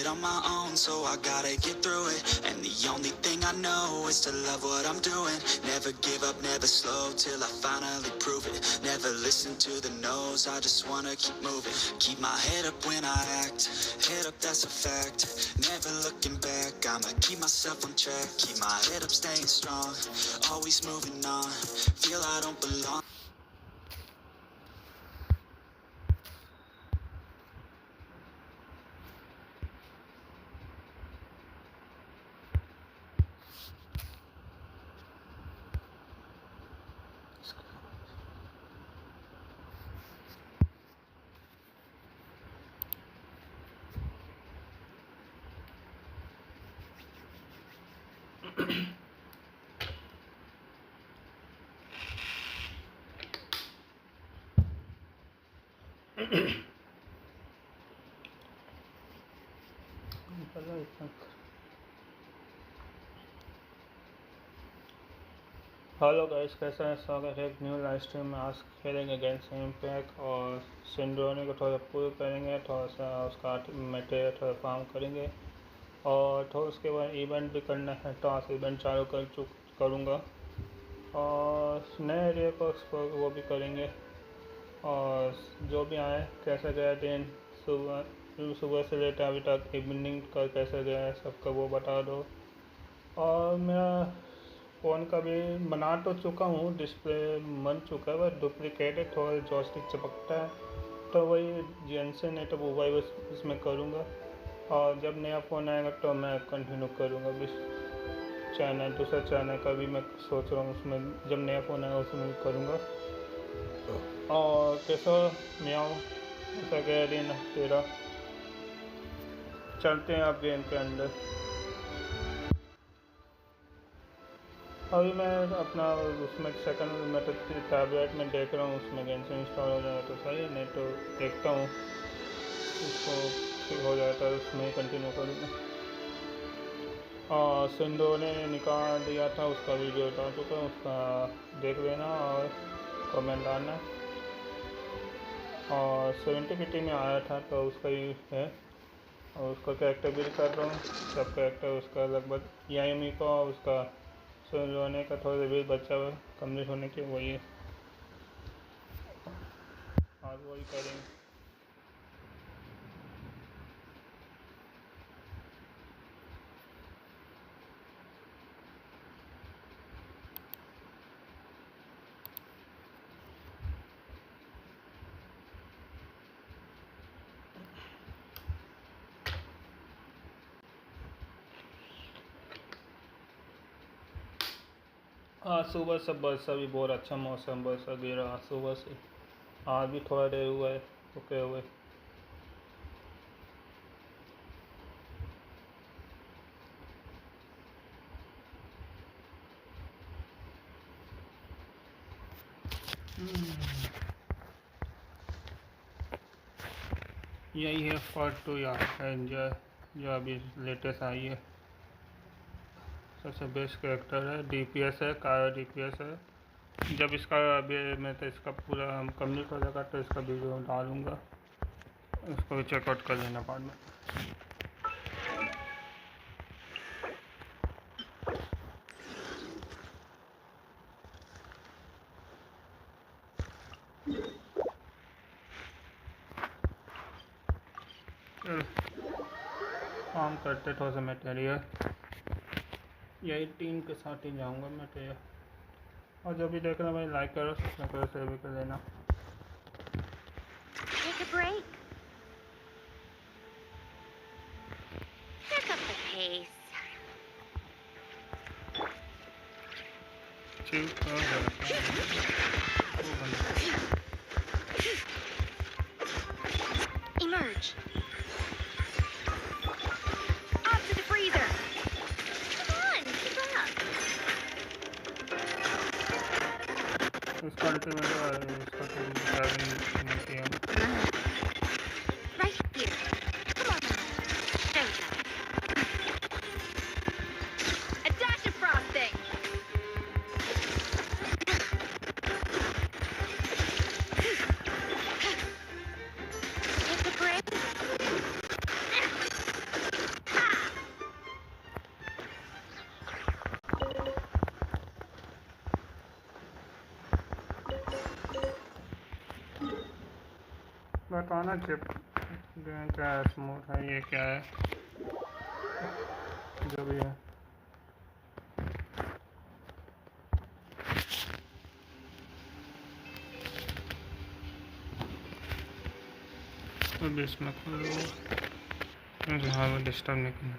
on my own, so I gotta get through it. And the only thing I know is to love what I'm doing. Never give up, never slow, till I finally prove it. Never listen to the no's, I just wanna keep moving. Keep my head up when I act, head up, that's a fact. Never looking back, I'ma keep myself on track. Keep my head up, staying strong, always moving on. Feel I don't belong. Hello guys, कैसा है? स्वागत है एक new live stream में। आज खेलेंगे Genshin impact और सेंड्रोने को थोड़ा पूरा करेंगे, थोड़ा सा उसका मटेरियल थोड़ा फार्म करेंगे और थोड़ा उसके बाद इवेंट भी करना है, तो आज इवेंट चालू करूँगा और नए एरिया को वो भी करेंगे। और जो भी आए, कैसा गया दिन, सुबह से लेकर अभी तक इवनिंग का कैसा गया है, सबका वो बता दो। और मेरा फ़ोन का भी बना तो चुका हूँ, डिस्प्ले बन चुका है, बस डुप्लीकेट है, थोड़ा जॉयस्टिक चपकता है, तो वही जेंशन है तो वो वही इसमें करूँगा। और जब नया फ़ोन आएगा तो मैं कंटिन्यू करूँगा। चैनल दूसरा चैनल का भी मैं सोच रहा हूँ, उसमें जब नया फ़ोन आएगा उसमें भी करूँगा। और कैसा म्याओ, ऐसा गया दिन तेरा। चलते हैं आप गेम के अंदर। अभी मैं अपना उसमें सेकंड में तो टैबलेट में देख रहा हूँ, उसमें गेंशिन इंस्टॉल हो जाए तो सही है, नहीं तो देखता हूँ उसको ठीक हो जाए तो उसमें ही कंटिन्यू करूँगा। और सिंधोने निकाल दिया था, उसका वीडियो डाल चुका है, उसका देख लेना और कमेंट डालना। और 70 में आया था तो उसका ही है, और उसका कैरेक्टर भी कर रहा हूँ। सब कैरेक्टर उसका लगभग यही का, उसका सोने का थोड़ा भी बच्चा हुआ कंप्लीट होने के, वही है और वही करेंगे। आज सुबह से बरसा भी बहुत अच्छा मौसम, बरसा गिरा आज सुबह से, आज भी थोड़ा देर हुआ है रुके हुए। यही है F2 यार, एंजॉय जो अभी लेटेस्ट आई है, सबसे बेस्ट कैरेक्टर है। DPS है, काया DPS है। जब इसका अभी मैं तो इसका पूरा हम कंप्लीट हो जाएगा तो इसका वीडियो डालूँगा, इसको भी चेकआउट कर लेना बाद में। काम करते थोड़ा सा मटेरियल, यही टीम के साथ ही जाऊंगा मटेरियल। और जो भी देख रहे भाई लाइक करो, सब्सक्राइब करो, शेयर भी कर लेना। Take a break. Pick up the pace. Emerge. Up to the freezer. Come on, keep up. इसका अल्टीमेट है, इसका तो ड्राइविंग नहीं किया। Right here. Come on. Showtime. A dash of frosting. Take a break. बताना चिप क्या है, smooth है, ये क्या है, जो भी है। तो बीच में खोलो, हाँ वो डिस्टर्ब नहीं करना।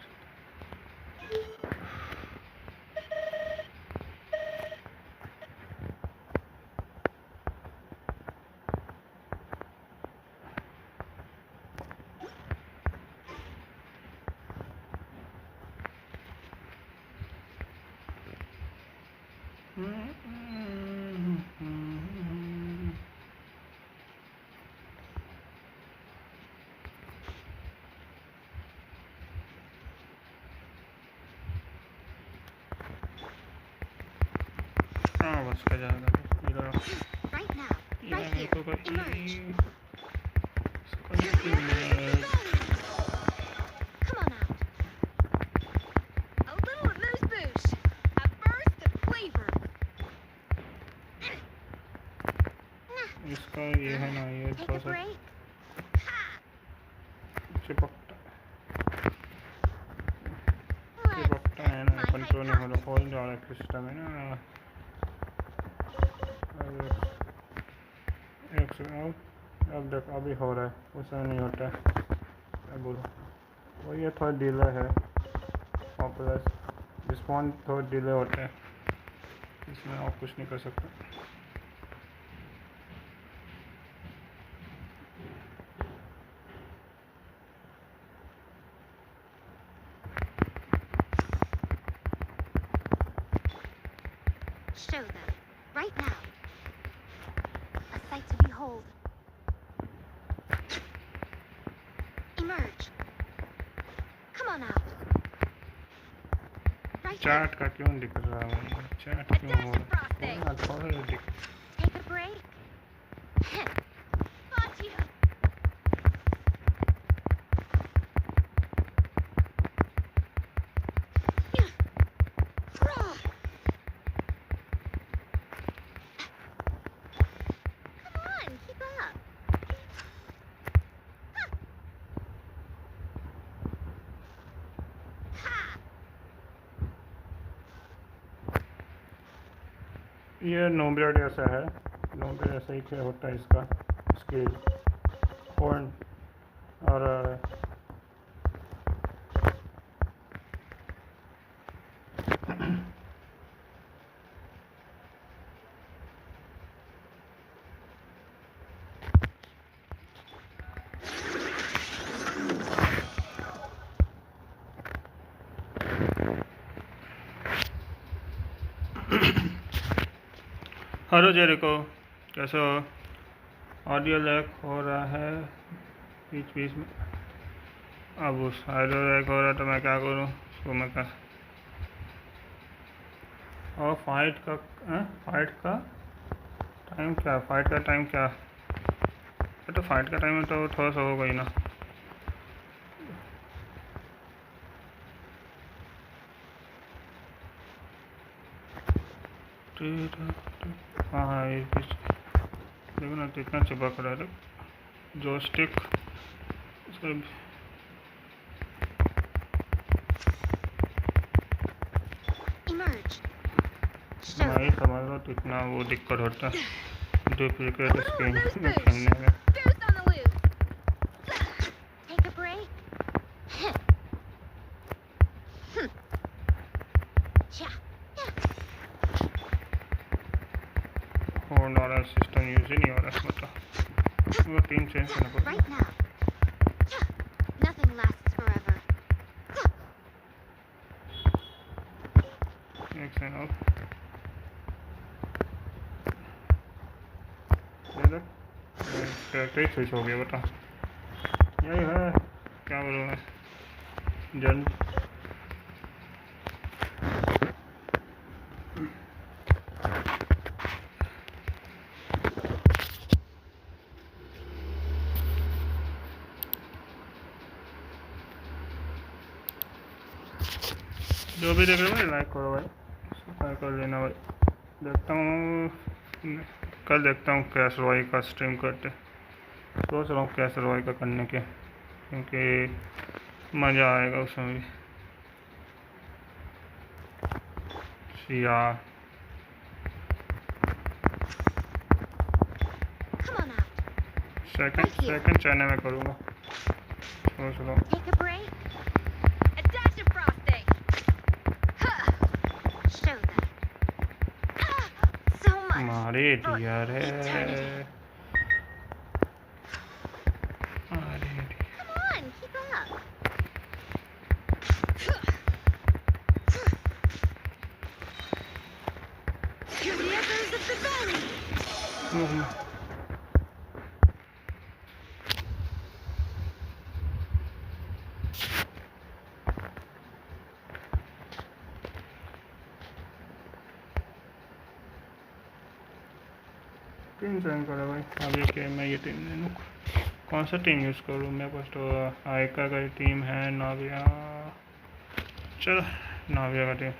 हाँ बस का जाएगा Right now. Right here. Emerge. Come on out. A little moose boosh. A burst of flavor. इसका ये है ना, ये Take थोड़ा a सा break. चिपकता है ना, कंट्रोल नहीं हो रहा, होल्ड वाला सिस्टम है ना। एक सेकंड, अब देख अभी हो रहा है, उसमें नहीं होता है, क्या बोलो। वो ये थोड़ा डिले है, और प्लस रिस्पॉन्ड थोड़ा डिले होता है, इसमें और कुछ नहीं कर सकते। Show them. Right now. A sight to behold. Emerge. Come on out. Right here. Chat का क्यों दिख रहा है, चैट A क्यों dash हो of frosting. रहा है, थोड़ा दिख। Take a break. Got you. Come on, keep up. Ha! ये नोब्लेड ऐसा है, नोब्लेड ऐसा ही क्या होता है इसका स्केल हॉर्न और हेलो जेरिको, कैसे हो? ऑडियो लैग हो रहा है बीच बीच में। अब उस ऑडियो लैग हो रहा है तो मैं क्या करूँ उसको, मैं क्या। और फाइट का टाइम क्या, फाइट का टाइम क्या, तो फाइट का टाइम तो थोड़ा सा होगा ही ना। हाँ हाँ, ये देखो ना कितना चिपक रहा है जो स्टिक सब। Emerge. Show मैं ही them. समझ रहा हूँ तो इतना वो दिक्कत होता है डुप्लीकेट A स्क्रीन little में boost. खेलने में। Boost on the loose. Take a break. Cha. Hold वाला सिस्टम यूज ही नहीं हो रहा, मतलब वो टीम चेंज करना पड़ेगा। Right now. Nothing lasts forever. एक सेकंड और कैरेक्टर ही स्विच हो गया, बता यही है, क्या बोलूँ मैं। जन जो भी देख रहे हो भाई लाइक करो भाई, सब्सक्राइब कर लेना भाई। देखता हूँ कल, देखता हूँ कैश वाई का स्ट्रीम करते। सोच रहा हूँ क्या सर्वाइव करने के, क्योंकि मज़ा आएगा उसमें भी। यार Come on out. Second China में करूँगा, सोच रहा हूँ। Take a break. A dash of frosting. Huh. Show them. So much. मारे for दिया रे, eternity. मारे दिया। Come on, keep up. Hear the echoes of the valley. Team join करो भाई। अभी क्या मैं ये टीम ले लूँ, कौन सा टीम यूज़ करूँ? मेरे पास तो आयका का टीम है, नाविया। चलो नाविया का टीम,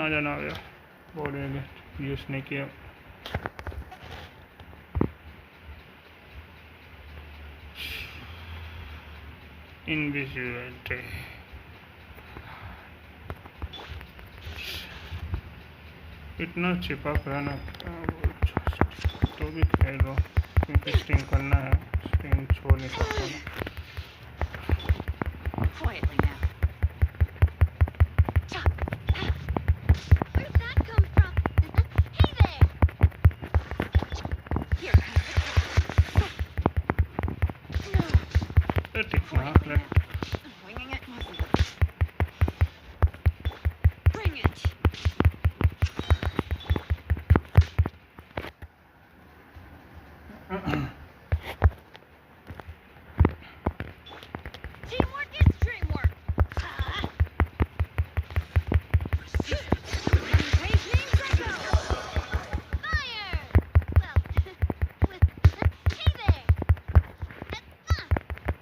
आ जा नाविया। बोलेंगे यूज़ नहीं किया। इनविजिबिलिटी इतना चिपक रहा ना, तो भी खेल लो, क्योंकि स्टिंग करना है, स्टिंग छोड़ नहीं सकता ना। Quietly now. Where did that come from? Hey there! Here comes the ठीक ना, Quietly now. Winging it wasn't it? Bring it! Teamwork is dreamwork! Wave names echo! Fire! Well, with... Hey there!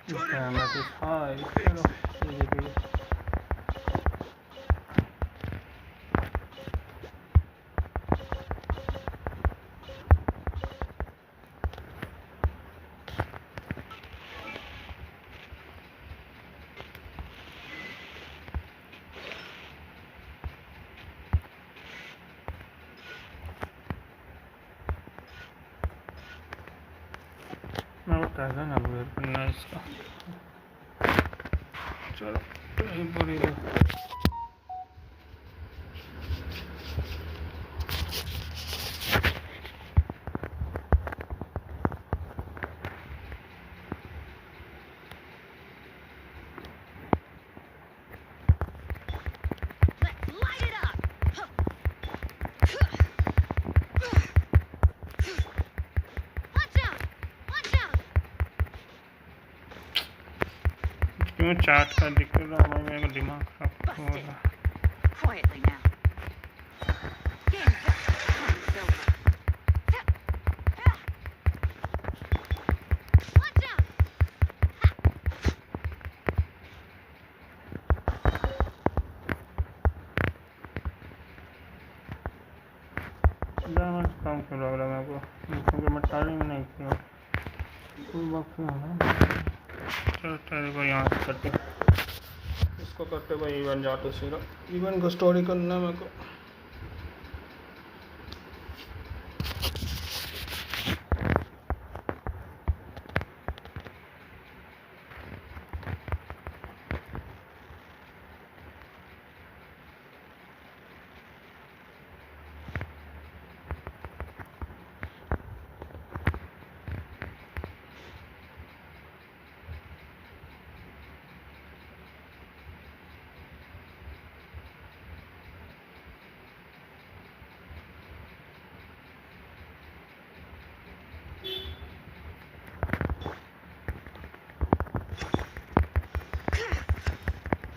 Camera hi, चलो ये भी मैं बताया ना wait करना इसका। चलो कहीं पर ही Let's light it up! Watch out! Watch out! क्यों चाट का दिक्कत रहा है, मेरे को दिमाग खराब हो रहा। Quietly now. Game's up. Time's over. Watch out! Damage कम क्यों लग रहा है मेरे को, क्योंकि मैं टाइमिंग नहीं किया कोई वक्त है ना। चलो तेरे को यहाँ से करते, इसको करते भाई इवन जाते सीधा, इवन को स्टोरी करना है मेरे को।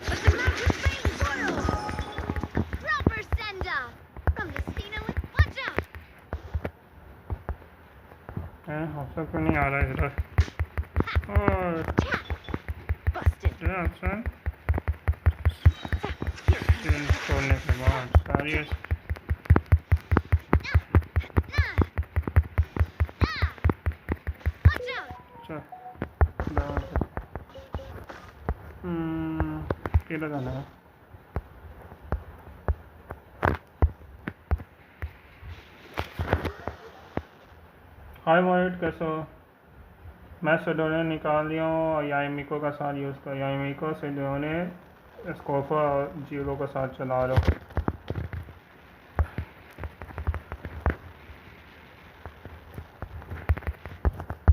But the mountain flames boil! Proper send-off! From the Stina with... Watch out! हौसला क्यों नहीं आ रहा है इधर? और Busted! अच्छा स्क्रीन छोड़ने के बाद सारी किधर जाना है? हाय मोहित, कैसे हो? मैं सेंड्रोने निकाल लिया हूँ और यामिको का साथ यूज़ कर यामिको सेंड्रोने स्कोफा और जीरो का साथ चला रहा हूँ।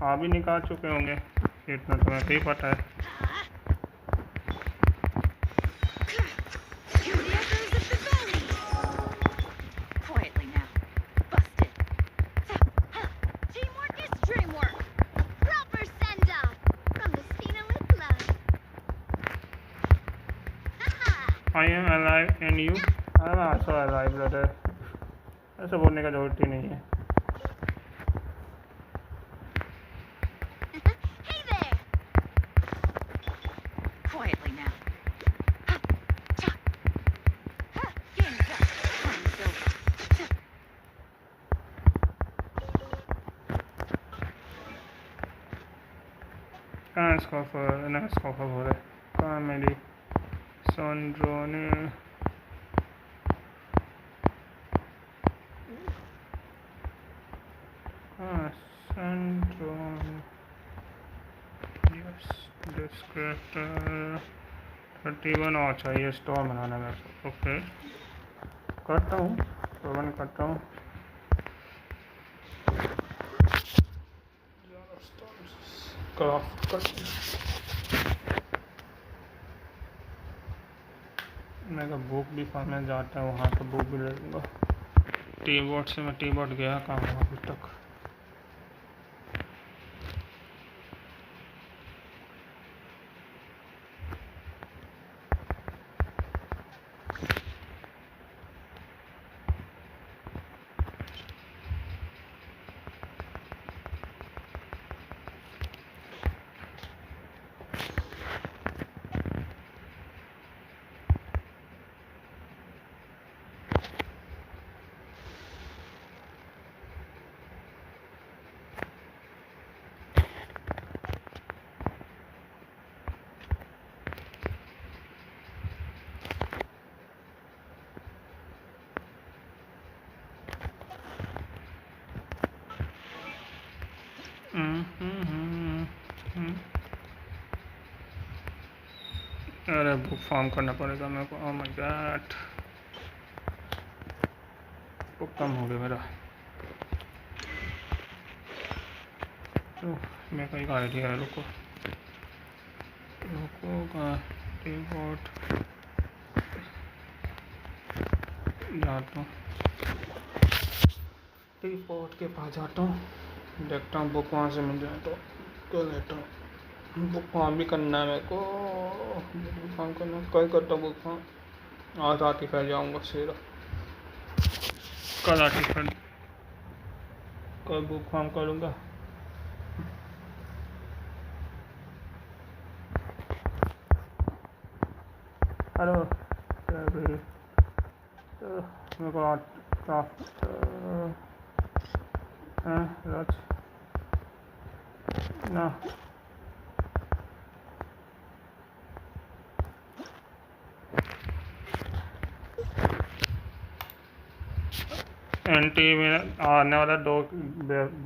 आप भी निकाल चुके होंगे, इतना तो मैं ही पता है। Hear the echoes of the valley. Quietly now. Busted. Teamwork is dreamwork. Proper send-off. From the Stina with love. I am alive and you? I am also alive, brother. ऐसा बोलने का जरूरत ही नहीं है। Hey there. Quietly now. Game's up. Time's over. कहाँ स्कोफर ना स्कोफर हो रहा है? कहाँ मेरी सैंड्रोने? हाँ सैंड्रोने, यस डिस्क्रिप्टर 31 और चाहिए स्टोर बनाना मेरे को। ओके करता हूँ, तो करता हूँ। क्राफ्ट कर मैं का बुक भी फार्म जाता है, वहाँ से बुक भी ले लूँगा। टी बोर्ड से मैं टी बोर्ड गया कहाँ हूँ अभी तक? अरे बुक फॉर्म करना पड़ेगा मेरे को। ओह माय गॉड, बुक कम हो गया मेरा। तो मेरे को एक आइडिया है, रुको का कीबोर्ड जाता हूँ, कीबोर्ड के पास जाता हूँ, देखता हूँ बुक वहाँ से मिल जाए तो लेता हूँ। बुक फॉर्म भी करना है मेरे को, बुक फॉर्म करना कल करता हूँ। बुक फॉर्म आज आती फैल जाऊँगा सीधा, कल आती फैल कल बुक फॉर्म करूँगा। हेलो मेरे को ना एंटी में आने वाला 2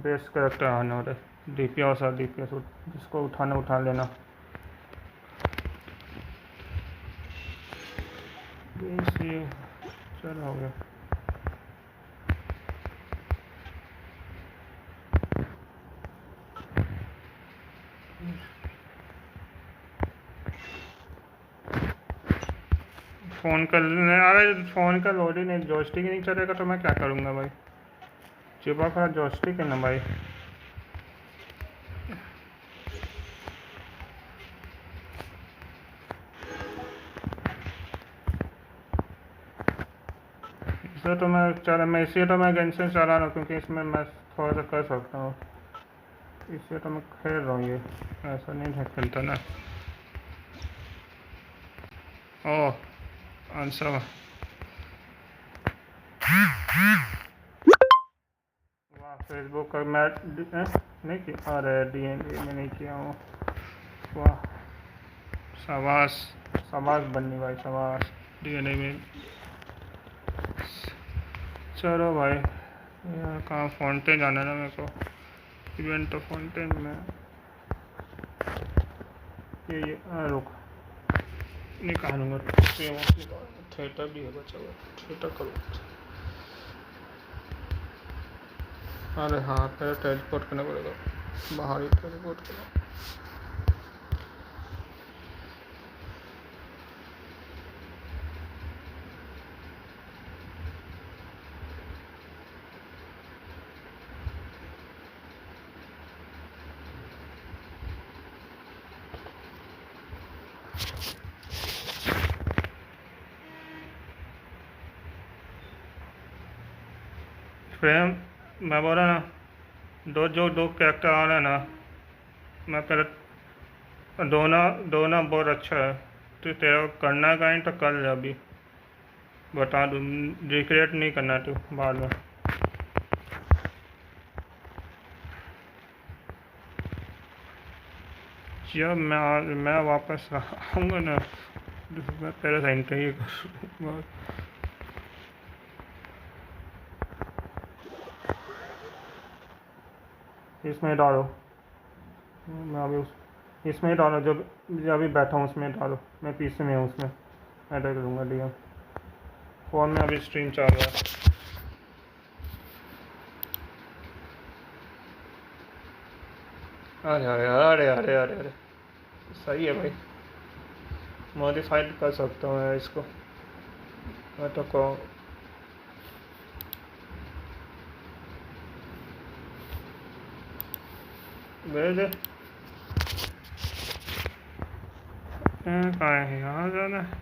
बेस करेक्टर आने वाले, डीपीएस और डीपीएस, जिसको उठाना उठा लेना। ये चल हो गया। फ़ोन कर अरे फ़ोन का लोड ही नहीं, जॉयस्टिक ही नहीं चलेगा तो मैं क्या करूँगा भाई? चिपा खा जॉयस्टिक है ना भाई। इसलिए तो मैं गेंशिन चला रहा हूँ, क्योंकि इसमें मैं थोड़ा सा कर सकता हूँ, इसलिए तो मैं खेल रहा हूँ। ये ऐसा नहीं है खेलता ना। ओह आंसर वाह, फेसबुक का मैं नहीं किया, अरे डीएनडी में नहीं किया हूँ। वाह शाबाश समाज बननी भाई, समाज डीएनए में। चलो भाई, यार कहाँ फाउंटेन जाना है ना मेरे को, इवेंट तो फाउंटेन में। ये रुक निकालूंगा, थिएटर भी है बचा हुआ, थिएटर करो। अरे हाँ, पहले टेलीपोर्ट करना पड़ेगा, बाहर ही टेलीपोर्ट करना। फ्रेम मैं बोल रहा ना, दो कैरेक्टर आ रहे हैं ना, मैं पहले दोनों बहुत अच्छा है, तो तेरा करना है कहीं तो कर ले, अभी बता दूँ, रिक्रिएट नहीं करना तू बाद में। जब मैं वापस आऊँगा ना, मैं पहले सेंटर ही करूँगा। इसमें डालो, मैं अभी इसमें डालो, जब अभी बैठा हूँ उसमें डालो, मैं पीछे में हूँ, उसमें ऐड करूँगा डीएम। फ़ोन में अभी स्ट्रीम चल रहा है। अरे अरे अरे अरे अरे अरे, सही है भाई, मॉडिफाइड कर सकता हूँ मैं इसको, मैं तो कहूँ भेज। कहाँ है, यहाँ जाना है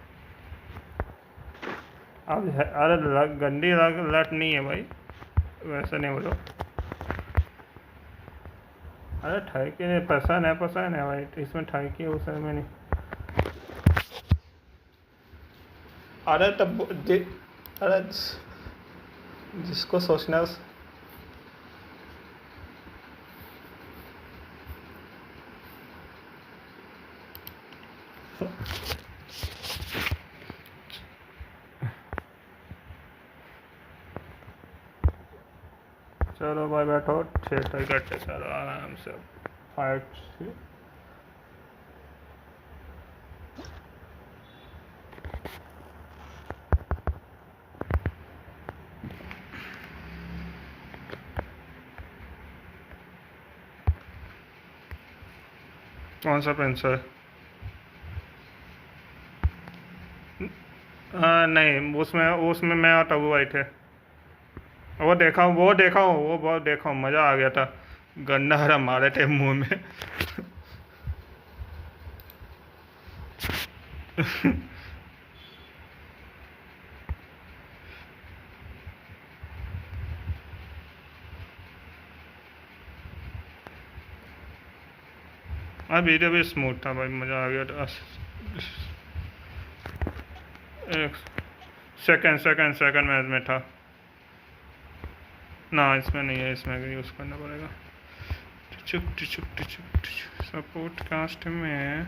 अब। अरे गंदी लट नहीं है भाई, वैसे नहीं बोलो। अरे ठहके पसंद है भाई, इसमें ठहके उस में नहीं। अरे तब अरे जिसको सोचना है चलो भाई बैठो, थिएटर करते चलो आराम से फाइट। कौन सा पेंसिल? नहीं, उसमें मैं और तबू भाई थे। वो देखा हूँ, वो बहुत देखा हूँ, मज़ा आ गया था, गन्ना हरा मारे थे मुंह में। हाँ, वीडियो भी स्मूथ था भाई, मज़ा आ गया था। एक सेकंड में था ना, इसमें नहीं है, इसमें यूज़ करना पड़ेगा। चुप सपोर्ट कास्ट में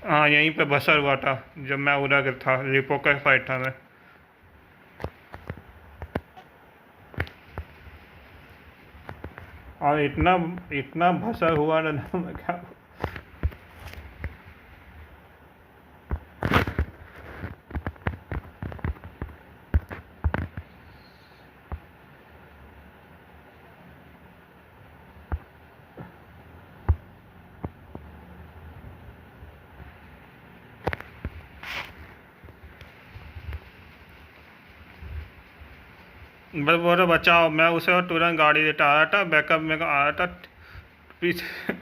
हाँ, यहीं पे बसर हुआ था जब मैं उधर था, रिपो का फाइट था मैं। और इतना भसर हुआ ना, मैं क्या। बस बोलो बचाओ, मैं उसे और तुरंत गाड़ी देता आ रहा था, बैकअप में आ रहा था पीछे।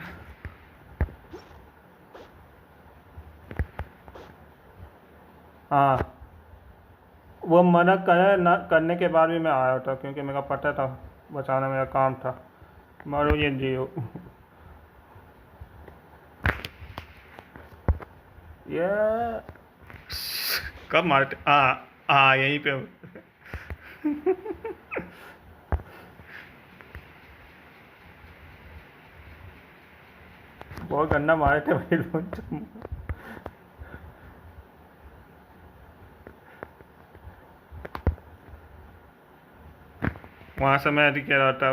हाँ, वो मना करने के बाद भी मैं आया था, क्योंकि मेरा पता था बचाना मेरा काम था। मारो ये जियो। ये कब मारते? यहीं पे। बहुत गंदा मारे थे भाई लोग। वहाँ से मैं यदि कह रहा था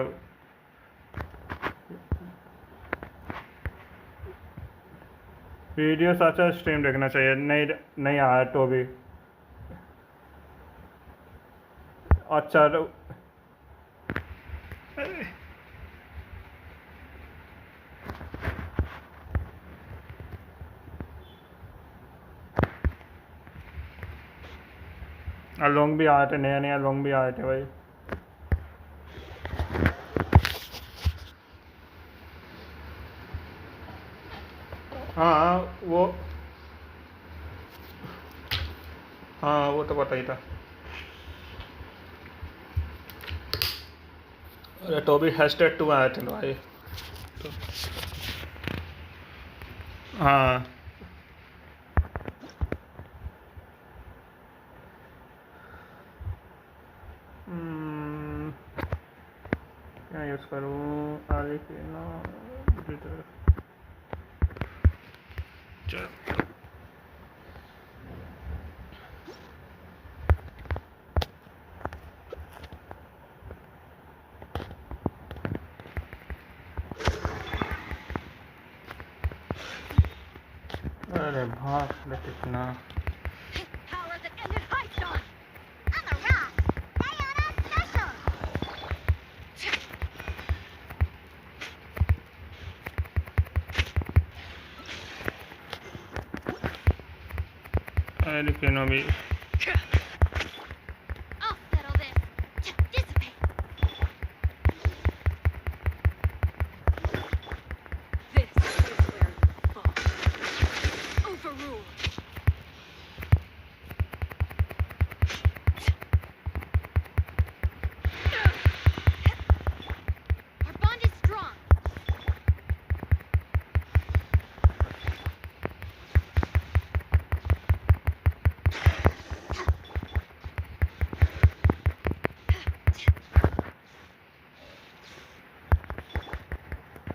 वीडियो अच्छा स्ट्रीम देखना चाहिए, नहीं नहीं आया तो भी अच्छा लोग भी आए थे, नया नया लोग भी आए थे भाई। हाँ वो तो पता ही था। अरे तो भी #2 आए थे भाई तो, हाँ क्या यूज़ करूँ आगे के ना चल। अरे भाग कितना Power that ended heights on. I'm a rock. They on a special. अरे क्यों भी I'll settle this. Dissipate. This is where you fall. Overruled. Our bond is strong.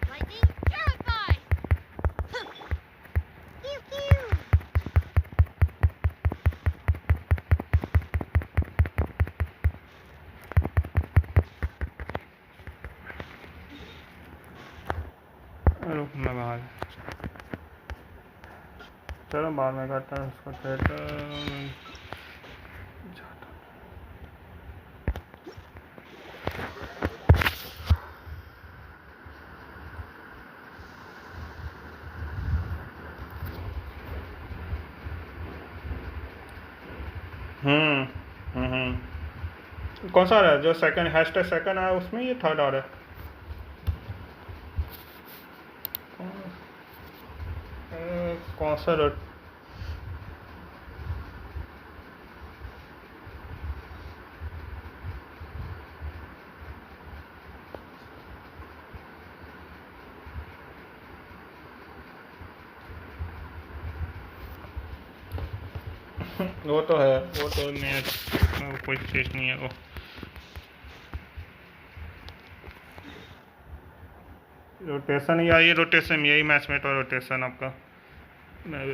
Lightning terrified. Pew pew. रुक मैं बाहर, चलो बाद में करता हूँ उसको थिएटर। कौन सा आ रहा है जो सेकंड #2 आया उसमें ये थर्ड आ रहा है? कौन सा वो तो है, वो तो मैं कोई चीज़ नहीं है वो। रोटेशन ही आई, रोटेशन यही मैचमेट और रोटेशन आपका, मैं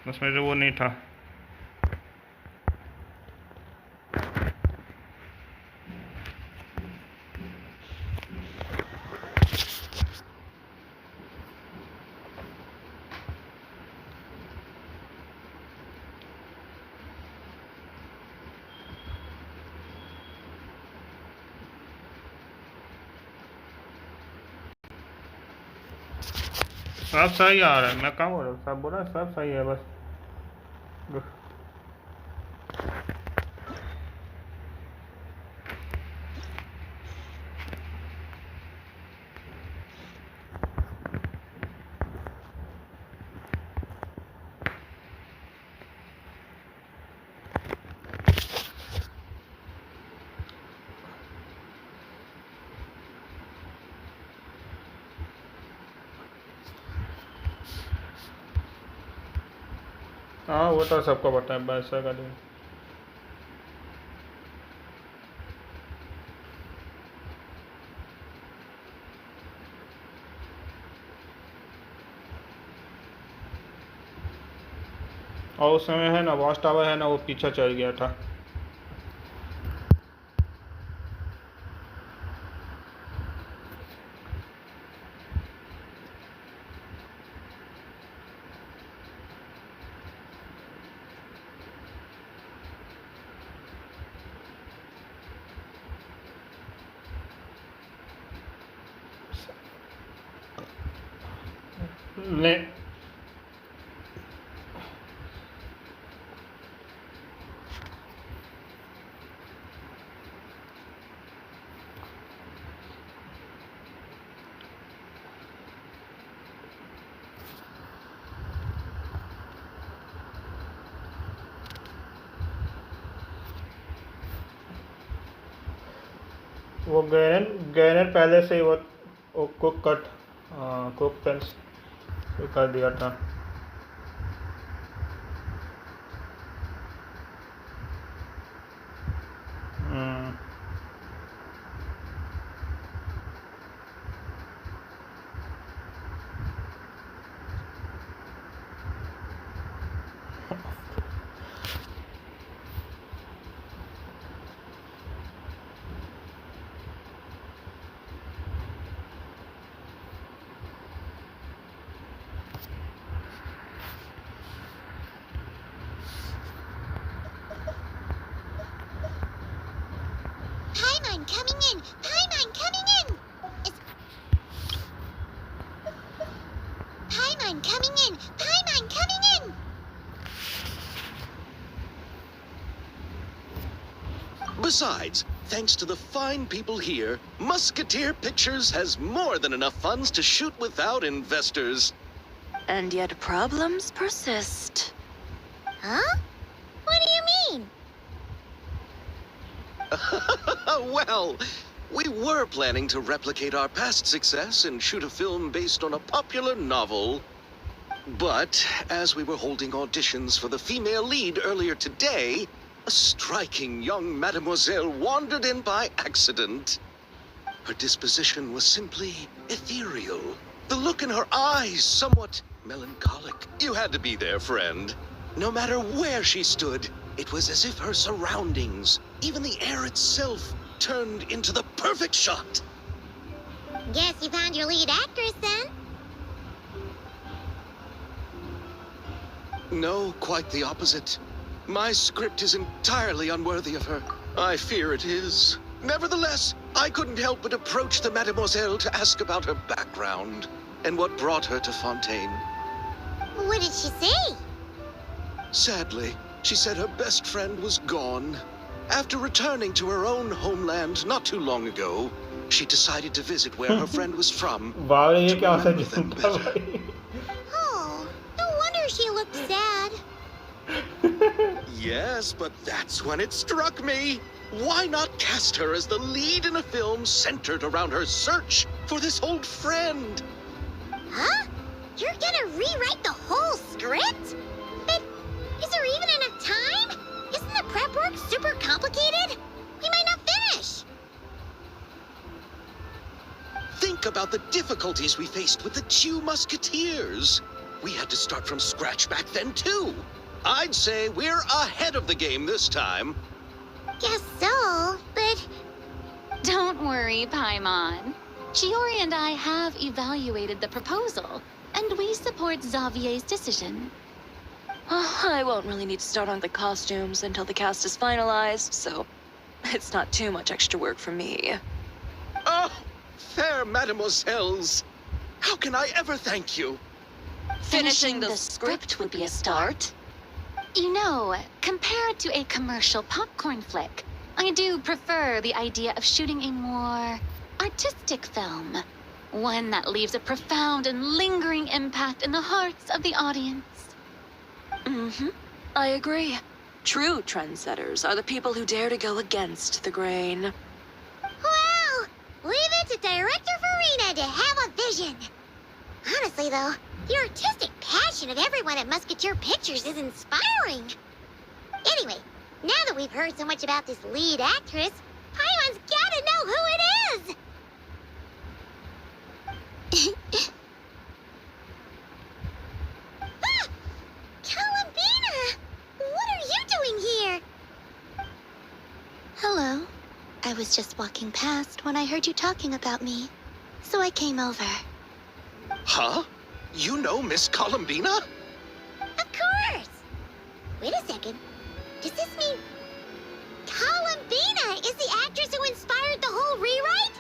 उसमें जो वो नहीं था। सब सही आ रहा है, मैं कहाँ बोल रहा हूँ, सब बोला सब सही है बस। हाँ वो तो सबको पता है वैसा का दिन। और उस समय है ना वॉच टावर है ना वो पीछे चल गया था। ले वो गैरन गैरन पहले से ही वो कुक पेंस कर दिया था। हम्म, Paimon coming in! Paimon coming in! Paimon coming in! Paimon coming in! Besides, thanks to the fine people here, Musketeer Pictures has more than enough funds to shoot without investors. And yet problems persist. Huh? What do you mean? Well, we were planning to replicate our past success and shoot a film based on a popular novel. But as we were holding auditions for the female lead earlier today, a striking young mademoiselle wandered in by accident. Her disposition was simply ethereal. The look in her eyes somewhat melancholic. You had to be there, friend. No matter where she stood, it was as if her surroundings, even the air itself, turned into the perfect shot. Guess you found your lead actress then? No, quite the opposite. My script is entirely unworthy of her. I fear it is. Nevertheless, I couldn't help but approach the mademoiselle to ask about her background and what brought her to Fontaine. What did she say? Sadly, she said her best friend was gone. After returning to her own homeland not too long ago, she decided to visit where her friend was from वाह ये to क्या remember सच them था better. भाई। Oh, no wonder she looked sad. Yes, but that's when it struck me. Why not cast her as the lead in a film centered around her search for this old friend? Huh? You're gonna rewrite the whole script? But is there even enough time? Isn't the prep work super complicated? We might not finish. Think about the difficulties we faced with the two Musketeers. We had to start from scratch back then, too. I'd say we're ahead of the game this time. Guess so, but Don't worry, Paimon. Chiori and I have evaluated the proposal, and we support Xavier's decision. I won't really need to start on the costumes until the cast is finalized, so it's not too much extra work for me. Oh, fair mademoiselles. How can I ever thank you? Finishing the script would be a start. You know, compared to a commercial popcorn flick, I do prefer the idea of shooting a more artistic film. One that leaves a profound and lingering impact in the hearts of the audience. Mm-hmm. I agree. True trendsetters are the people who dare to go against the grain. well, leave it to Director Farina to have a vision. Honestly, though, the artistic passion of everyone at Musketeer Pictures is inspiring. Anyway, now that we've heard so much about this lead actress, Paimon's gotta know who it is! Ah! Columbina! was just walking past when I heard you talking about me. So I came over. Huh? You know Miss Columbina? Of course! Wait a second. Does this mean Columbina is the actress who inspired the whole rewrite?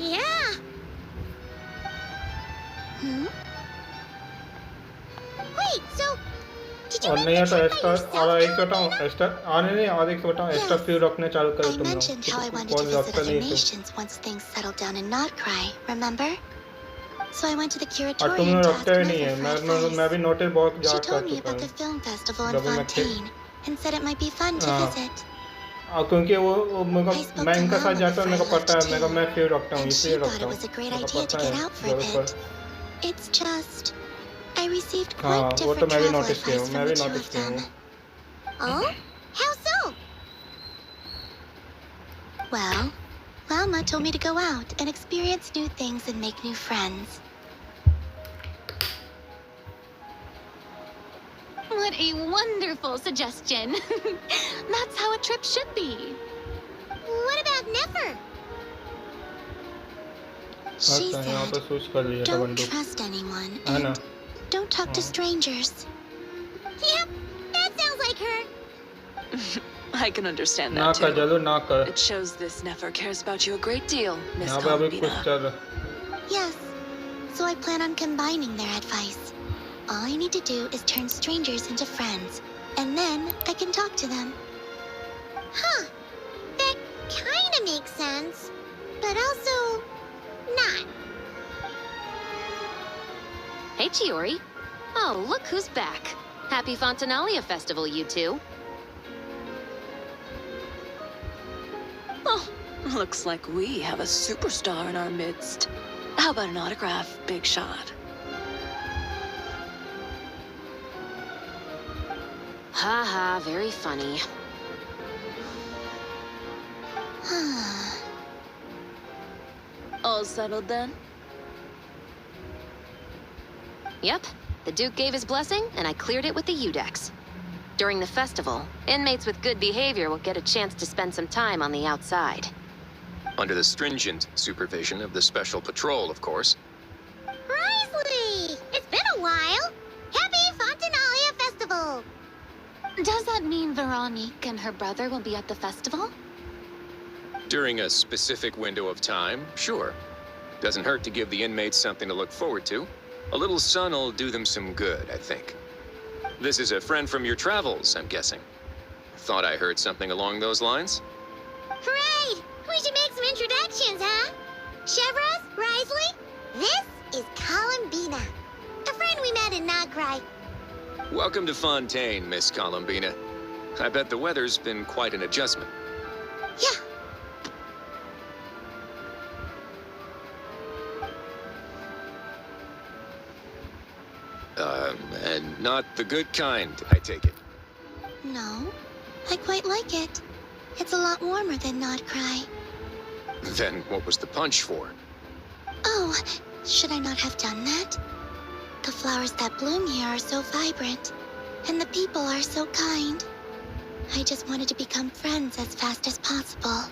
Yeah. Wait, so did you और make नहीं the है तो trip by extra और yourself, एक बताऊँ Columbina? Extra आने नहीं और एक बताऊँ एक्स्ट्रा Yes. फ्यू रखने चालू करो I तुम लोग mentioned how I wanted to कौन visit रखता other नहीं थे nations once things settled down in Nodcry, remember? So I went to the और तुम curatorium लोग to ask रखते ही नहीं Mother है for मैं भी advice. नोटिस बहुत She याद कर told me चुका about the हूँ film festival in जब मैं Fontaine and said it might be fun to हाँ। visit. क्योंकि वो मेरे I को spoke मैं to इनके साथ Mom जाता हूँ मेरे को before I पता है left मेरे को too, मैं फ्यू रखता हूँ and इसलिए she thought रखता it हूँ was a great मेरे को idea to पता get है out for a जरूरत पर bit. It's just I received हाँ quite वो तो different मैं भी travel नोटिस किया हूँ advice from मैं the भी two नोटिस of किया them. हूँ Oh? How so? Well, Mama told me to go out and experience new things and make new friends. What a wonderful suggestion. That's how a trip should be. What about Nefer? She अच्छा यहाँ said, पे switch कर लिया था don't बंदूक trust anyone है ना and don't talk to हाँ strangers. Yep, that sounds like her. I can understand ना that कर too. जलो ना कर It shows this Nefer cares about you a great deal, Miss यहाँ पे अभी कुछ Columbina. चल रहा Yes, so I plan on combining their advice. All I need to do is turn strangers into friends, and then I can talk to them. Huh, that kinda makes sense, but also not. Hey, Chiori. Oh, look who's back. Happy Fontanalia Festival, you two. Oh, looks like we have a superstar in our midst. How about an autograph, big shot? Ha ha, very funny. All settled then? Yep, the Duke gave his blessing, and I cleared it with the Udex. During the festival, inmates with good behavior will get a chance to spend some time on the outside. Under the stringent supervision of the Special Patrol, of course. Risley! It's been a while! Happy Fontanalia Festival! Does that mean Veronique and her brother will be at the festival? During a specific window of time, sure. Doesn't hurt to give the inmates something to look forward to. A little sun'll do them some good, I think. This is a friend from your travels, I'm guessing. Thought I heard something along those lines. Right! We should make some introductions, huh? Chevros, Risley, this is Columbina, a friend we met in Nograi. Welcome to Fontaine, Miss Columbina. I bet the weather's been quite an adjustment. Yeah. And not the good kind, I take it. No, I quite like it. It's a lot warmer than Nodcry. Then what was the punch for? Oh, should I not have done that? The flowers that bloom here are so vibrant, and the people are so kind. I just wanted to become friends as fast as possible.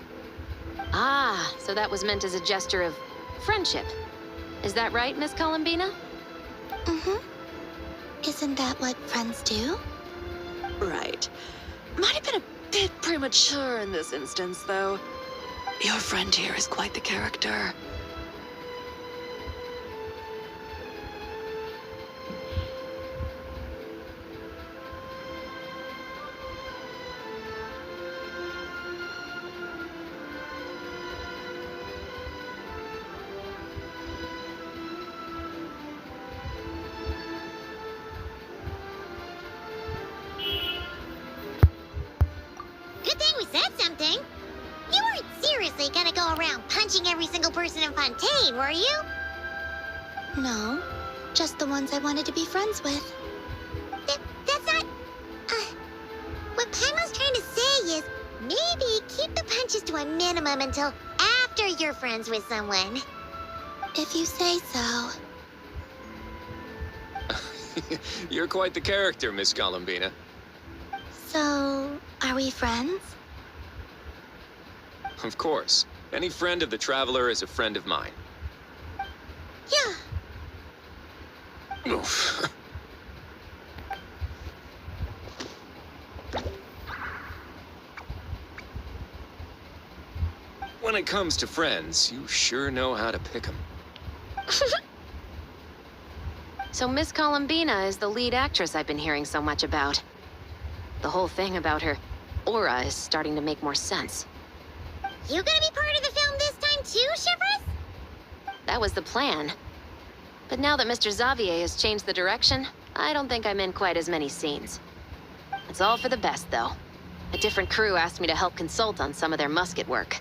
Ah, so that was meant as a gesture of friendship. Is that right, Miss Columbina? Mm-hmm. Isn't that what friends do? Right. Might have been a bit premature in this instance, though. Your friend here is quite the character. Good thing we said something. You weren't seriously gonna go around punching every single person in Fontaine, were you? No, just the ones I wanted to be friends with. That's not... what Paimon's trying to say is maybe keep the punches to a minimum until after you're friends with someone. If you say so. You're quite the character, Miss Columbina. So, are we friends? Of course. Any friend of the Traveler is a friend of mine. Yeah. Oof. When it comes to friends, you sure know how to pick 'em. So Miss Columbina is the lead actress I've been hearing so much about. The whole thing about her aura is starting to make more sense. You gonna be part of the film this time too, Shivers? That was the plan. But now that Mr. Xavier has changed the direction, I don't think I'm in quite as many scenes. It's all for the best, though. A different crew asked me to help consult on some of their musket work.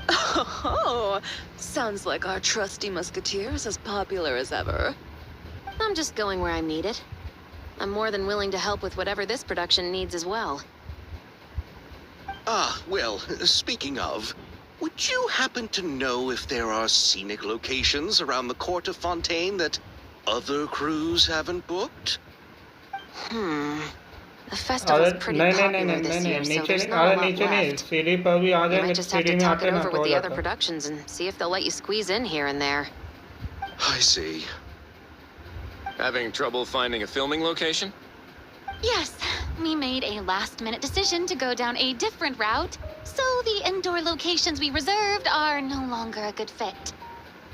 Oh, sounds like our trusty musketeer is as popular as ever. I'm just going where I'm needed. I'm more than willing to help with whatever this production needs as well. Ah, well, speaking of, would you happen to know if there are scenic locations around the Court of Fontaine that other crews haven't booked? The festival's pretty popular this year, so there's not a lot left. सीढ़ी पर भी आ You जाएंगे might तो just have सीढ़ी to में talk आते it ना over तो with हो the other जाता है. productions and see if they'll let you squeeze in here and there. I see. Having trouble finding a filming location? Yes, we made a last-minute decision to go down a different route, so the indoor locations we reserved are no longer a good fit.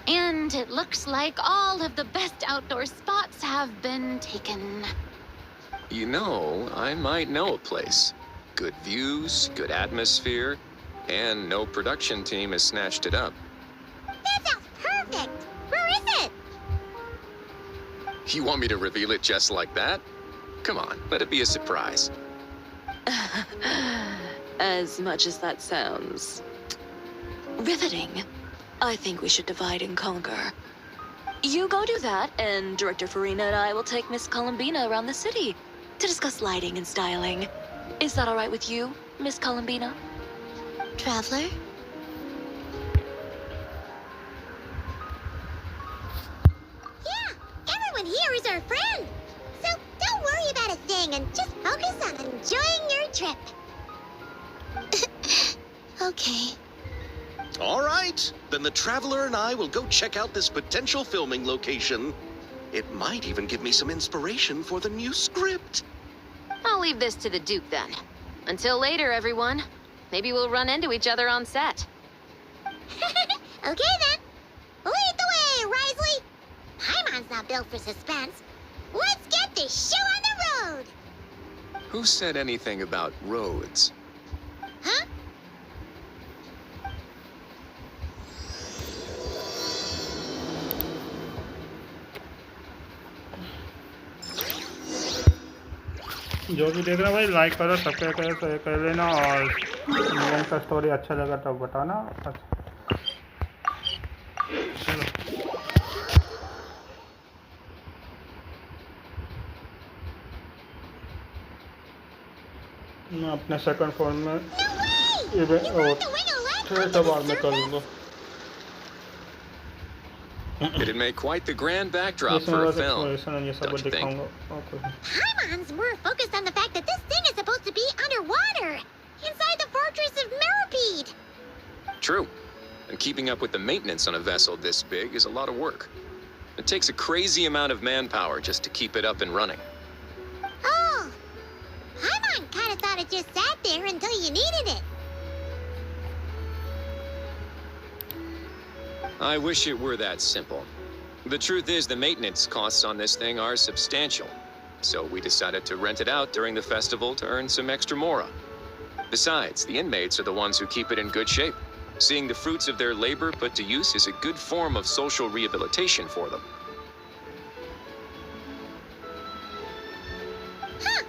And it looks like all of the best outdoor spots have been taken. You know, I might know a place. Good views, good atmosphere, and no production team has snatched it up. That sounds perfect! Where is it? You want me to reveal it just like that? Come on, let it be a surprise. As much as that sounds riveting, I think we should divide and conquer. You go do that, and Director Farina and I will take Miss Columbina around the city to discuss lighting and styling. Is that all right with you, Miss Columbina? Traveler? Yeah, everyone here is our friend. So don't worry about a thing and just focus on enjoying your trip. Okay. All right, then the Traveler and I will go check out this potential filming location. It might even give me some inspiration for the new script. I'll leave this to the Duke then. Until later, everyone. Maybe we'll run into each other on set. Okay then. Lead the way, Risley. Paimon's not built for suspense. Let's get this show on the road. Who said anything about roads? Huh? जो भी देख रहे हो भाई like करो, subscribe करो, share कर लेना और मूवी का स्टोरी अच्छा लगा तब बताना. चलो मैं अपने सेकंड फोन में बाद में कर लूँगा. It'd make quite the grand backdrop for a film, don't you think? Paimon's more focused on the fact that this thing is supposed to be underwater, inside the fortress of Millipede. True. And keeping up with the maintenance on a vessel this big is a lot of work. It takes a crazy amount of manpower just to keep it up and running. Oh, Paimon kind of thought it just sat there until you needed it. I wish it were that simple. The truth is, the maintenance costs on this thing are substantial. So we decided to rent it out during the festival to earn some extra mora. Besides, the inmates are the ones who keep it in good shape. Seeing the fruits of their labor put to use is a good form of social rehabilitation for them. Huh,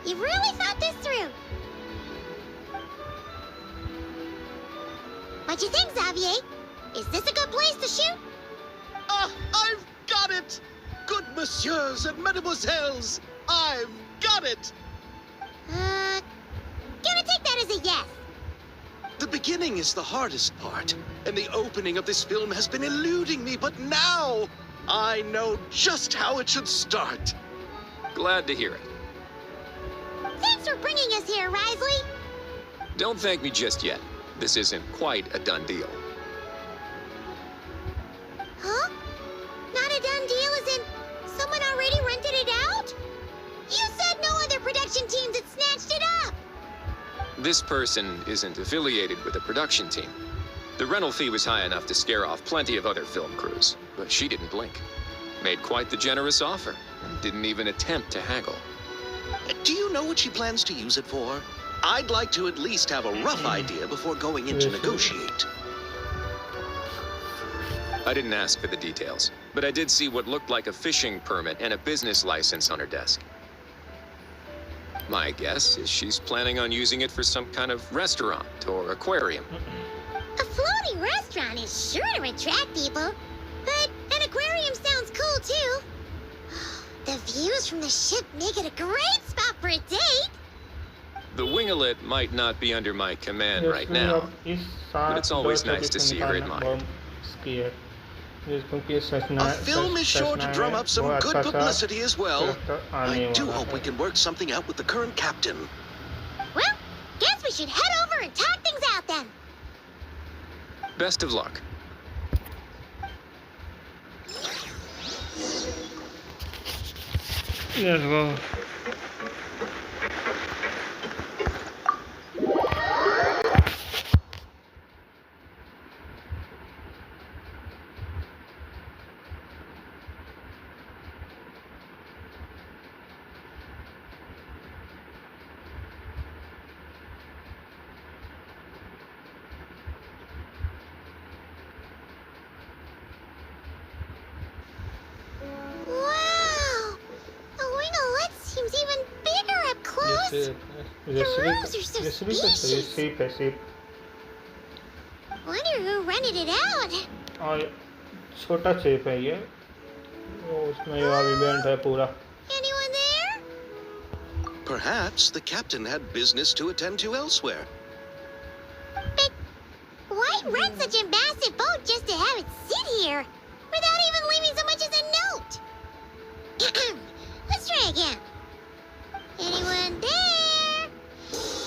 you really thought this through. What you think, Xavier? Is this a good place to shoot? Ah, I've got it! Good messieurs and mesdemoiselles, I've got it! Gonna take that as a yes. The beginning is the hardest part, and the opening of this film has been eluding me, but now I know just how it should start. Glad to hear it. Thanks for bringing us here, Risley. Don't thank me just yet. This isn't quite a done deal. Huh? Not a done deal as in someone already rented it out? You said no other production teams had snatched it up. This person isn't affiliated with a production team. The rental fee was high enough to scare off plenty of other film crews, but she didn't blink. Made quite the generous offer, and didn't even attempt to haggle. Do you know what she plans to use it for? I'd like to at least have a rough idea before going in to negotiate. I didn't ask for the details, but I did see what looked like a fishing permit and a business license on her desk. My guess is she's planning on using it for some kind of restaurant or aquarium. A floating restaurant is sure to attract people, but an aquarium sounds cool too. The views from the ship make it a great spot for a date. The winglet might not be under my command right now, but it's always nice to see her admired. A film is sure to drum up some good publicity as well. I do hope we can work something out with the current captain. Well, guess we should head over and talk things out then. Best of luck. Let's go. Wow! The winglet seems even bigger up close. The rooms are so spacious. Wonder who rented it out. और छोटा shape है ये, उसमें ये event है पूरा. Anyone there? Perhaps the captain had business to attend to elsewhere. But why rent such a massive boat just to have it sit here without even leaving so much as a note? Let's try again. Anyone there?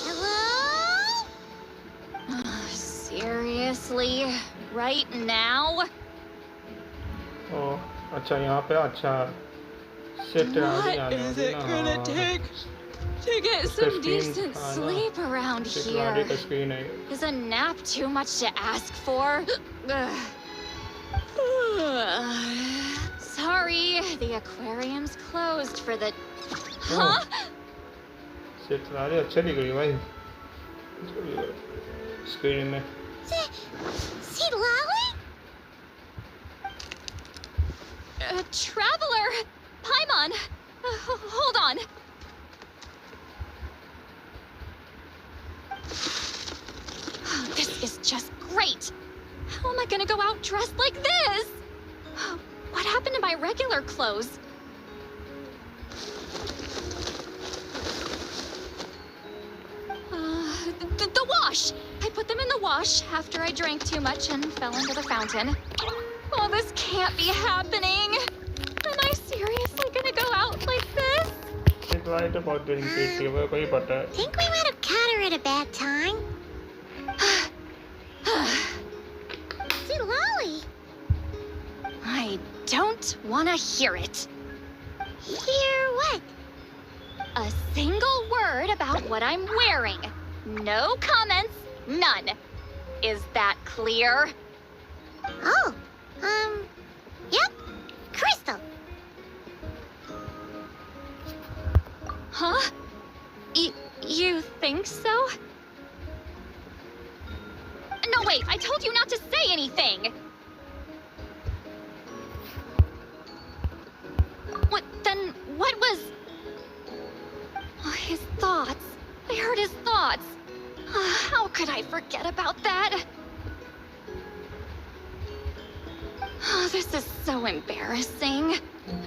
Hello? Seriously? Right now? ओ अच्छा यहाँ पे अच्छा set What is it gonna take to get some decent sleep around here? Is a nap too much to ask for? Sorry, the aquarium's closed for the... Huh? Set अच्छे दिख रही है भाई screen में. See Lolly? Traveler! Paimon! Hold on. This is just great. How am I gonna go out dressed like this? What happened to my regular clothes? The wash! I put them in the wash after I drank too much and fell into the fountain. Oh, this can't be happening. Am I seriously gonna go out like this? It's right about the increase कोई पता है. Think we might have caught her at a bad time. See Lolly? I don't want to hear it. Hear what? A single word about what I'm wearing. No comments, none. Is that clear? Oh, yep. Crystal. Huh? You think so? No, wait, I told you not to say anything! What was... Oh, his thoughts. I heard his thoughts. How could I forget about that? Oh, this is so embarrassing.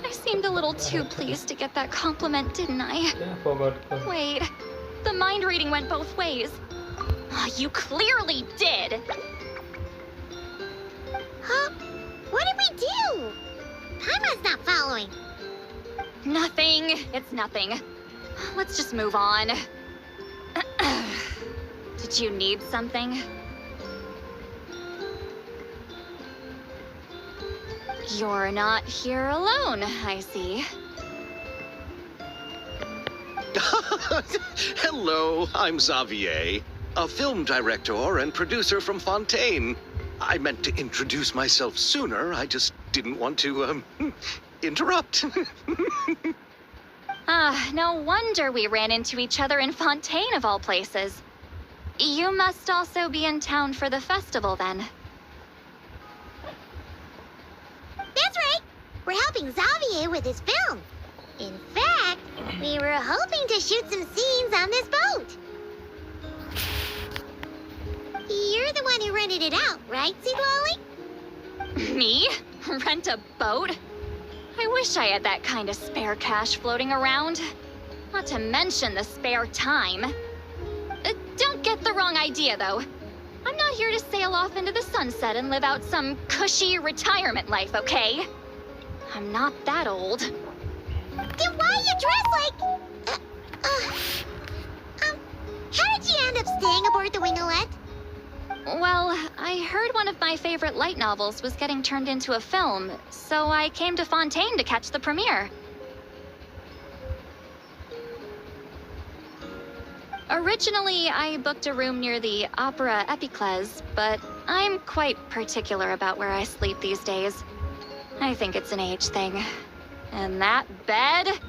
I seemed a little too pleased to get that compliment, didn't I? forgot. Wait, The mind reading went both ways. You clearly did. Huh? What did we do? Paimon's not following. Nothing. It's nothing. Let's just move on. Did you need something? You're not here alone, I see. Hello, I'm Xavier, a film director and producer from Fontaine. I meant to introduce myself sooner, I just didn't want to, interrupt. No wonder we ran into each other in Fontaine of all places. You must also be in town for the festival then. That's right. We're helping Xavier with his film. In fact, we were hoping to shoot some scenes on this boat. You're the one who rented it out, right, Seedlolly? Me? Rent a boat? I wish I had that kind of spare cash floating around. Not to mention the spare time. Don't get the wrong idea, though. I'm not here to sail off into the sunset and live out some cushy retirement life, okay? I'm not that old. Then why you dress like... how did you end up staying aboard the Winglet? Well, I heard one of my favorite light novels was getting turned into a film, so I came to Fontaine to catch the premiere. Originally, I booked a room near the Opera Epicles, but I'm quite particular about where I sleep these days. I think it's an age thing. And that bed?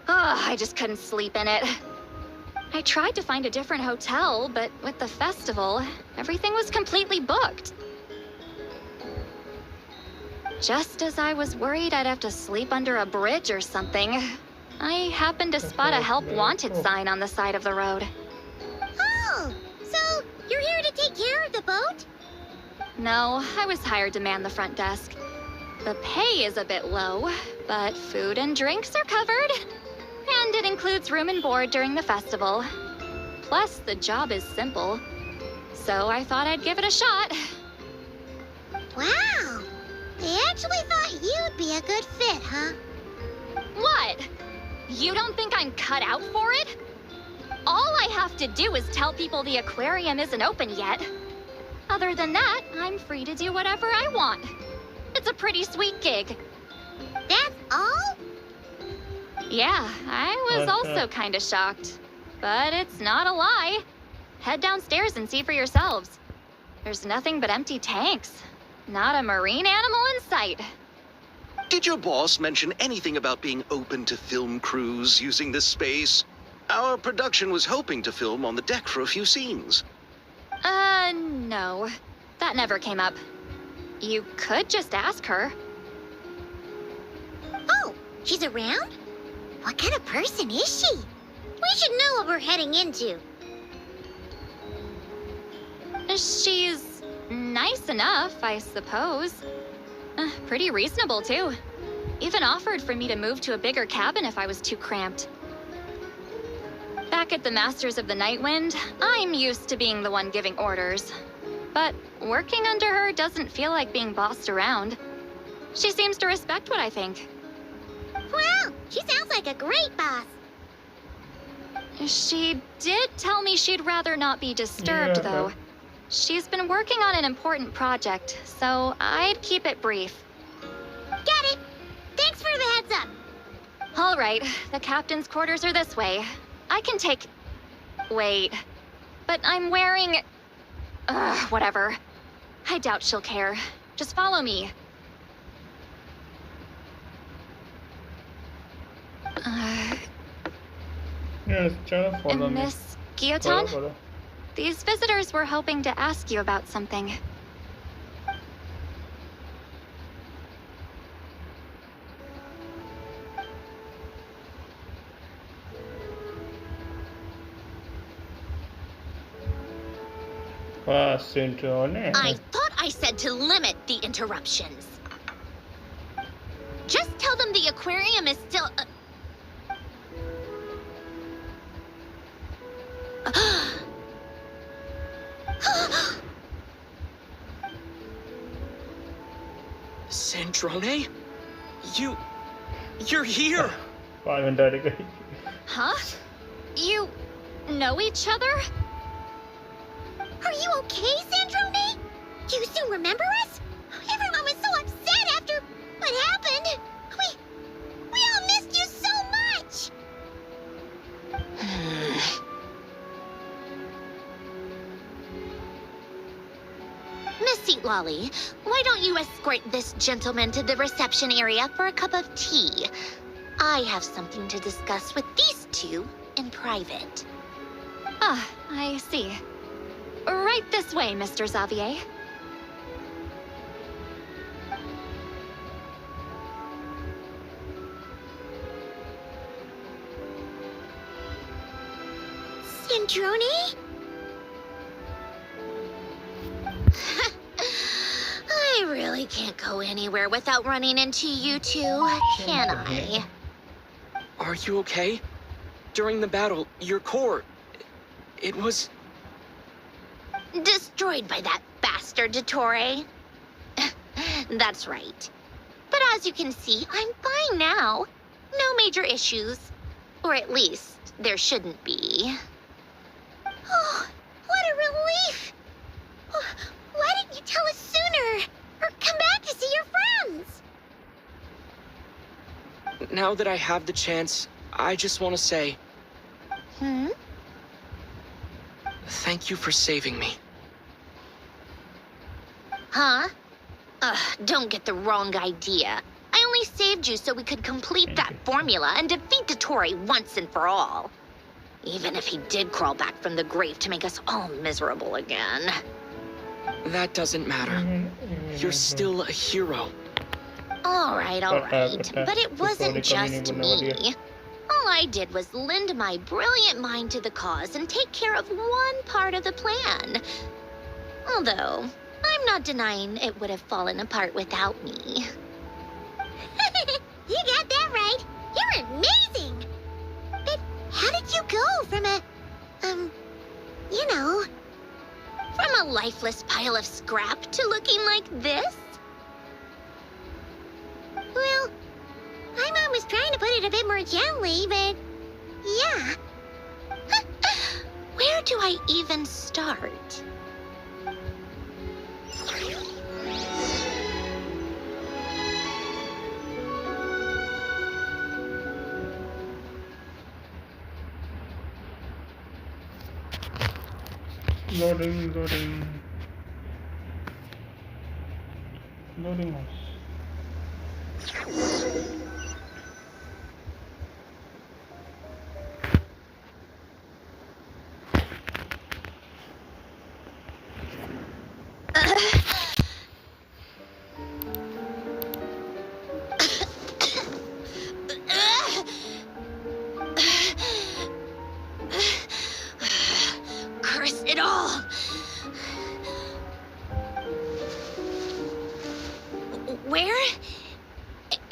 I just couldn't sleep in it. I tried to find a different hotel, but with the festival, everything was completely booked. Just as I was worried I'd have to sleep under a bridge or something, I happened to spot a help wanted sign on the side of the road. Oh, so you're here to take care of the boat? No, I was hired to man the front desk. The pay is a bit low, but food and drinks are covered. And it includes room and board during the festival. Plus, the job is simple. So I thought I'd give it a shot. Wow. They actually thought you'd be a good fit, huh? What? You don't think I'm cut out for it? All I have to do is tell people the aquarium isn't open yet. Other than that, I'm free to do whatever I want. It's a pretty sweet gig. That's all? Yeah, I was also kind of shocked. But it's not a lie. Head downstairs and see for yourselves. There's nothing but empty tanks. Not a marine animal in sight. Did your boss mention anything about being open to film crews using this space? Our production was hoping to film on the deck for a few scenes. No. That never came up. You could just ask her. Oh, she's around? What kind of person is she? We should know what we're heading into. She's nice enough, I suppose. Pretty reasonable, too. Even offered for me to move to a bigger cabin if I was too cramped. Back at the Masters of the Nightwind, I'm used to being the one giving orders. But working under her doesn't feel like being bossed around. She seems to respect what I think. Wow, she sounds like a great boss. She did tell me she'd rather not be disturbed, though. She's been working on an important project, so I'd keep it brief. Got it. Thanks for the heads up. All right, the captain's quarters are this way. I can take... Wait. But I'm wearing... whatever. I doubt she'll care. Just follow me. Yes, just follow me. Miss Guillotin? Follow. These visitors were hoping to ask you about something. Sandrone. I thought I said to limit the interruptions. Just tell them the aquarium is still... Sandrone? You're here! Parliament गई Huh? You know each other? Are you okay, Sandrone? Do you still remember us? Everyone was so upset after what happened. We all missed you so much. Miss Seat Lolly, why don't you escort this gentleman to the reception area for a cup of tea? I have something to discuss with these two in private. Ah, I see. Right this way, Mr. Xavier. Sandrone? I really can't go anywhere without running into you two, can I? Are you okay? During the battle, your core... It was... Destroyed by that bastard Dottore. That's right. But as you can see, I'm fine now. No major issues. Or at least, there shouldn't be. Oh, what a relief! Why didn't you tell us sooner? Or come back to see your friends? Now that I have the chance, I just want to say... Thank you for saving me. Huh? Don't get the wrong idea. I only saved you so we could complete that formula and defeat Dottore once and for all. Even if he did crawl back from the grave to make us all miserable again. That doesn't matter. You're still a hero. All right. But it wasn't just me. All I did was lend my brilliant mind to the cause and take care of one part of the plan. Although, I'm not denying it would have fallen apart without me. You got that right. You're amazing. But how did you go from From a lifeless pile of scrap to looking like this? Well, my mom was trying to put it a bit more gently, but yeah. Where do I even start? Loading us. Curse it all! Where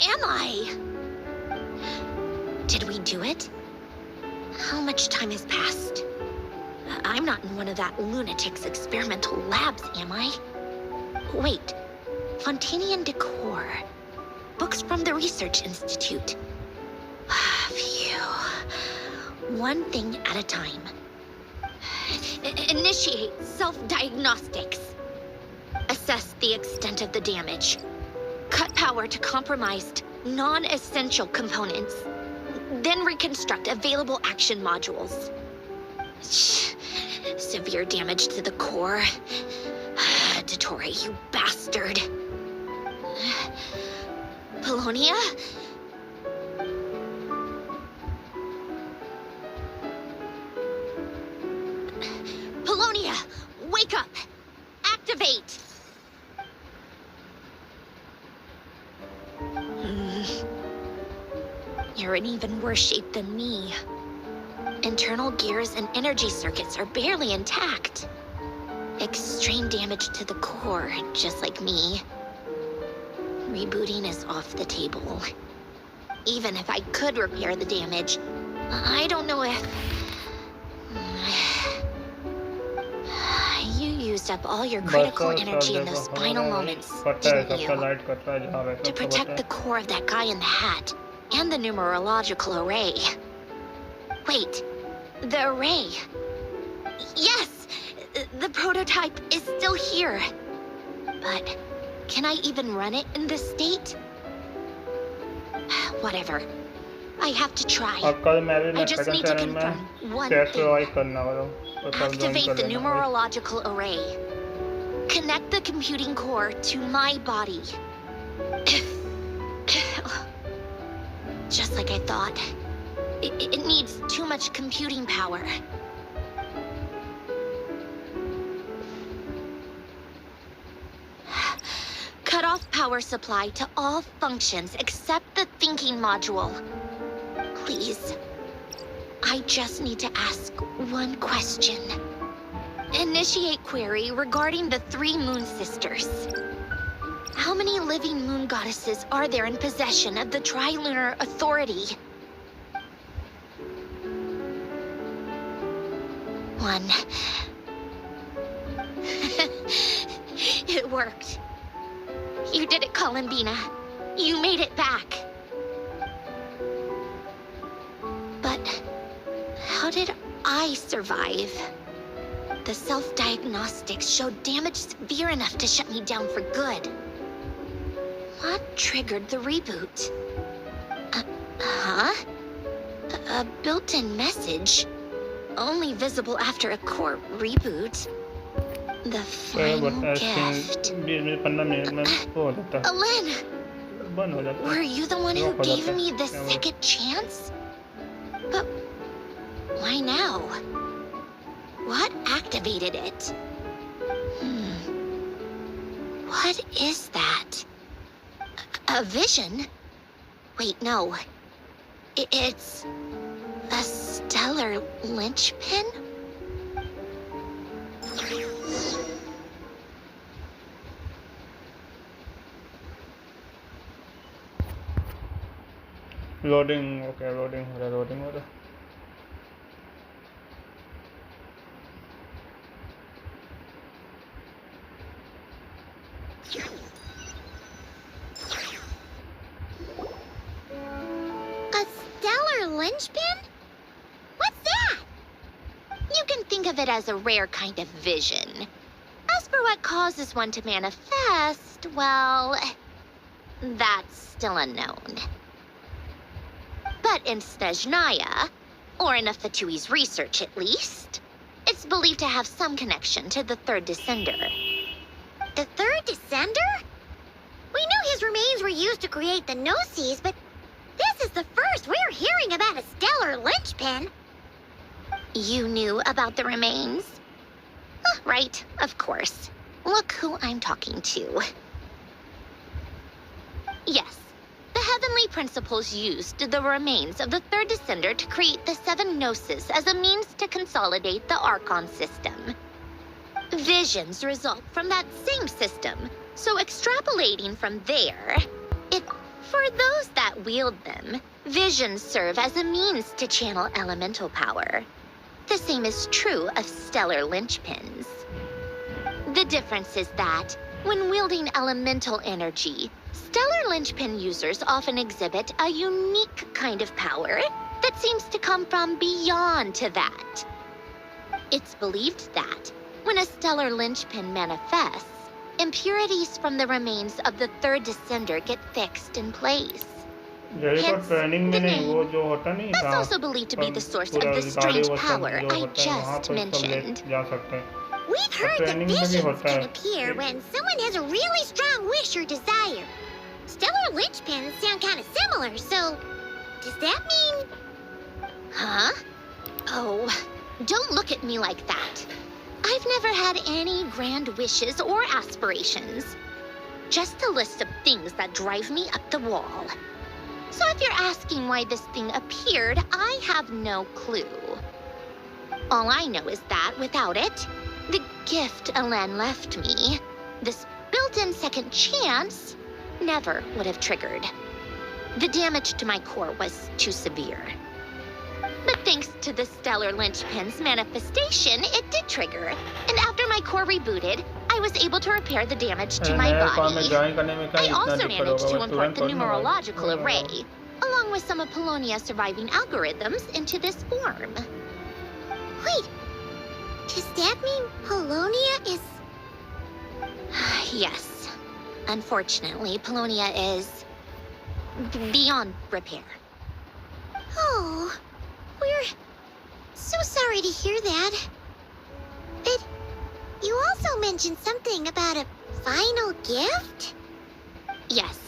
am I? Did we do it? How much time has passed? I'm not in one of that lunatic's experimental labs, am I? Wait, Fontanian decor. Books from the Research Institute. Phew. One thing at a time. Initiate self-diagnostics. Assess the extent of the damage. Cut power to compromised, non-essential components. Then reconstruct available action modules. Severe damage to the core. Dottore, you bastard. Polonia? Polonia, wake up! Activate! You're in even worse shape than me. Internal gears and energy circuits are barely intact. Extreme damage to the core, just like me. Rebooting is off the table. Even if I could repair the damage, I don't know if... You used up all your बस critical सब energy in जगह those हो final रहा है, moments, पता है didn't सबका you? Light cut रहा है जहाँ वैसे To सबको protect पता the core of that guy in the hat and the numerological array. Wait, the array. Yes, the prototype is still here. But can I even run it in this state? Whatever. I have to try. और कल मैं भी I मैं just second need to channel में confirm one test thing. Revise करना वाला हूँ, तो कल ज्वाइन Activate कर the लेना भाई। numerological array. Connect the computing core to my body. Just like I thought. It needs too much computing power. Cut off power supply to all functions except the thinking module. Please. I just need to ask one question. Initiate query regarding the 3 moon sisters. How many living moon goddesses are there in possession of the Trilunar Authority? 1. It worked. You did it, Columbina. You made it back. But how did I survive? The self-diagnostics showed damage severe enough to shut me down for good. What triggered the reboot? Huh? A built-in message? Only visible after a core reboot? The final gift. 15 minute में वो हो जाता है, Alen, बंद हो जाता है। were you the one who Lock हो gave जाता है, me the क्या बोलते हैं? second chance? But why now? What activated it? What is that? A vision? Wait, no. It's a stellar linchpin? Loading okay, loading हो रहा है। A stellar linchpin? What's that? You can think of it as a rare kind of vision. As for what causes one to manifest, well, that's still unknown. But in Snezhnaya, or in F2P's research at least, it's believed to have some connection to the third descender. The third descender? We knew his remains were used to create the Gnosis, but this is the first we're hearing about a stellar linchpin. You knew about the remains? Right, of course. Look who I'm talking to. Yes, the Heavenly Principles used the remains of the third descender to create the 7 Gnosis as a means to consolidate the Archon system. Visions result from that same system, so extrapolating from there, for those that wield them, visions serve as a means to channel elemental power. The same is true of stellar linchpins. The difference is that, when wielding elemental energy, stellar linchpin users often exhibit a unique kind of power that seems to come from beyond to that. It's believed that, when a stellar linchpin manifests, impurities from the remains of the third descender get fixed in place. जैसे Hence, training में the नहीं, वो name. जो होता नहीं That's था, also believed to be the source of पूरा the गाड़ी strange वो सब power जो I होता है, वहाँ just पर सब ले mentioned. जा सकते हैं। We've heard that training में भी visions होता can है। appear when someone has a really strong wish or desire. Stellar linchpins sound kind of similar, so does that mean... Huh? Oh, don't look at me like that. I've never had any grand wishes or aspirations. Just a list of things that drive me up the wall. So if you're asking why this thing appeared, I have no clue. All I know is that without it, the gift Alen left me, this built-in second chance, never would have triggered. The damage to my core was too severe. But Thanks to the stellar linchpin's manifestation, it did trigger. And after my core rebooted, I was able to repair the damage to my नए account में body. Join करने में क्या I इतना also दिक्कत managed होगा? to वो import तुरंत the थोड़ी ना होगा। numerological array, along with some of Polonia's surviving algorithms, into this form. Wait, does that mean Polonia is... Yes. Unfortunately, Polonia is beyond repair. Oh, we're so sorry to hear that. But you also mentioned something about a final gift? Yes.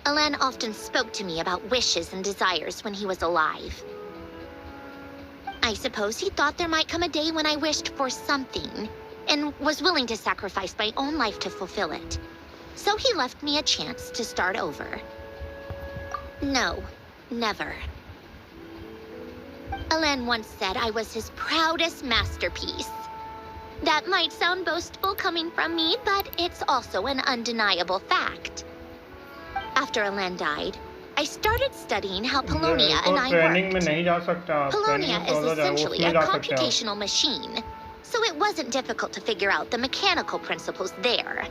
Alain often spoke to me about wishes and desires when he was alive. I suppose he thought there might come a day when I wished for something, and was willing to sacrifice my own life to fulfill it. So he left me a chance to start over. No, never. Alain once said I was his proudest masterpiece. That might sound boastful coming from me, but it's also an undeniable fact. After Alain died, I started studying how Polonia and I training में worked. नहीं जा सकता आप। Polonia training is solo जाओ, essentially उसमें a जा सकते हो। computational machine, so it wasn't difficult to figure out the mechanical principles there.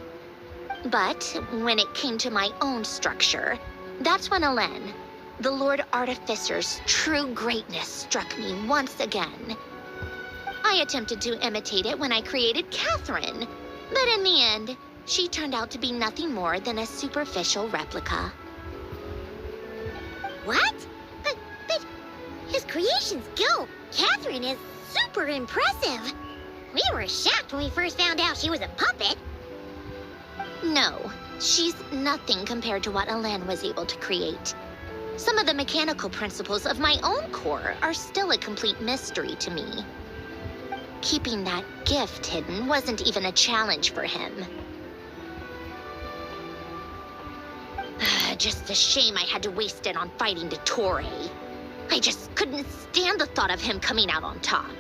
But when it came to my own structure, that's when Alain, the Lord Artificer's true greatness, struck me once again. I attempted to imitate it when I created Catherine, but in the end, she turned out to be nothing more than a superficial replica. What? But his creations go. Catherine is super impressive. We were shocked when we first found out she was a puppet. No, she's nothing compared to what Alain was able to create. Some of the mechanical principles of my own core are still a complete mystery to me. Keeping that gift hidden wasn't even a challenge for him. Just a shame I had to waste it on fighting Dottore. I just couldn't stand the thought of him coming out on top.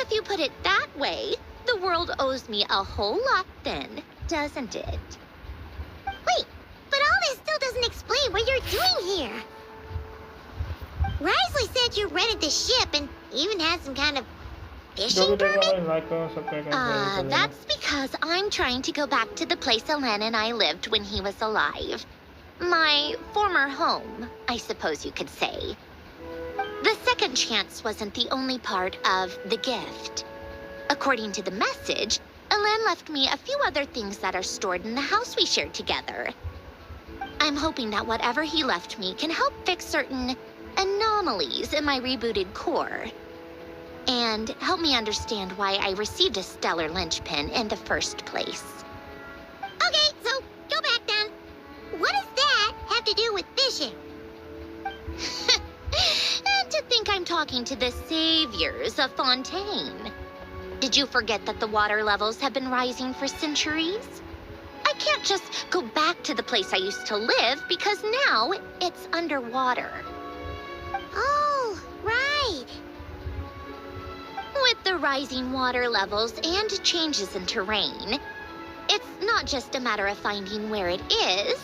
If you put it that way, the world owes me a whole lot then, doesn't it? Wait, but all this still doesn't explain what you're doing here. Risley said you rented the ship and even had some kind of fishing permit? That's because I'm trying to go back to the place Alain and I lived when he was alive. My former home, I suppose you could say. The second chance wasn't the only part of the gift. According to the message, Alain left me a few other things that are stored in the house we shared together. I'm hoping that whatever he left me can help fix certain anomalies in my rebooted core. And help me understand why I received a stellar linchpin in the first place. Okay, so go back then. What does that have to do with fishing? And to think I'm talking to the saviors of Fontaine. Did you forget that the water levels have been rising for centuries? I can't just go back to the place I used to live because now it's underwater. Oh, right. With the rising water levels and changes in terrain, it's not just a matter of finding where it is,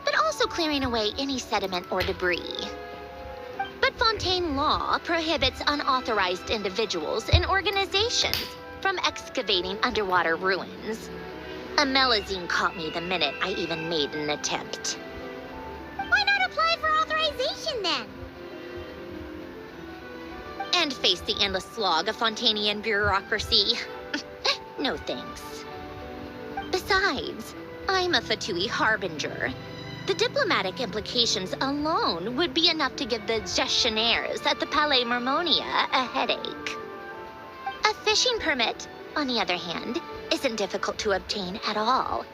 but also clearing away any sediment or debris. But Fontaine law prohibits unauthorized individuals and organizations from excavating underwater ruins. A Melazine caught me the minute I even made an attempt. Why not apply for authorization then? And face the endless slog of Fontainian bureaucracy. No thanks. Besides, I'm a Fatui harbinger. The diplomatic implications alone would be enough to give the gestionnaires at the Palais Mermonia a headache. A fishing permit, on the other hand, isn't difficult to obtain at all.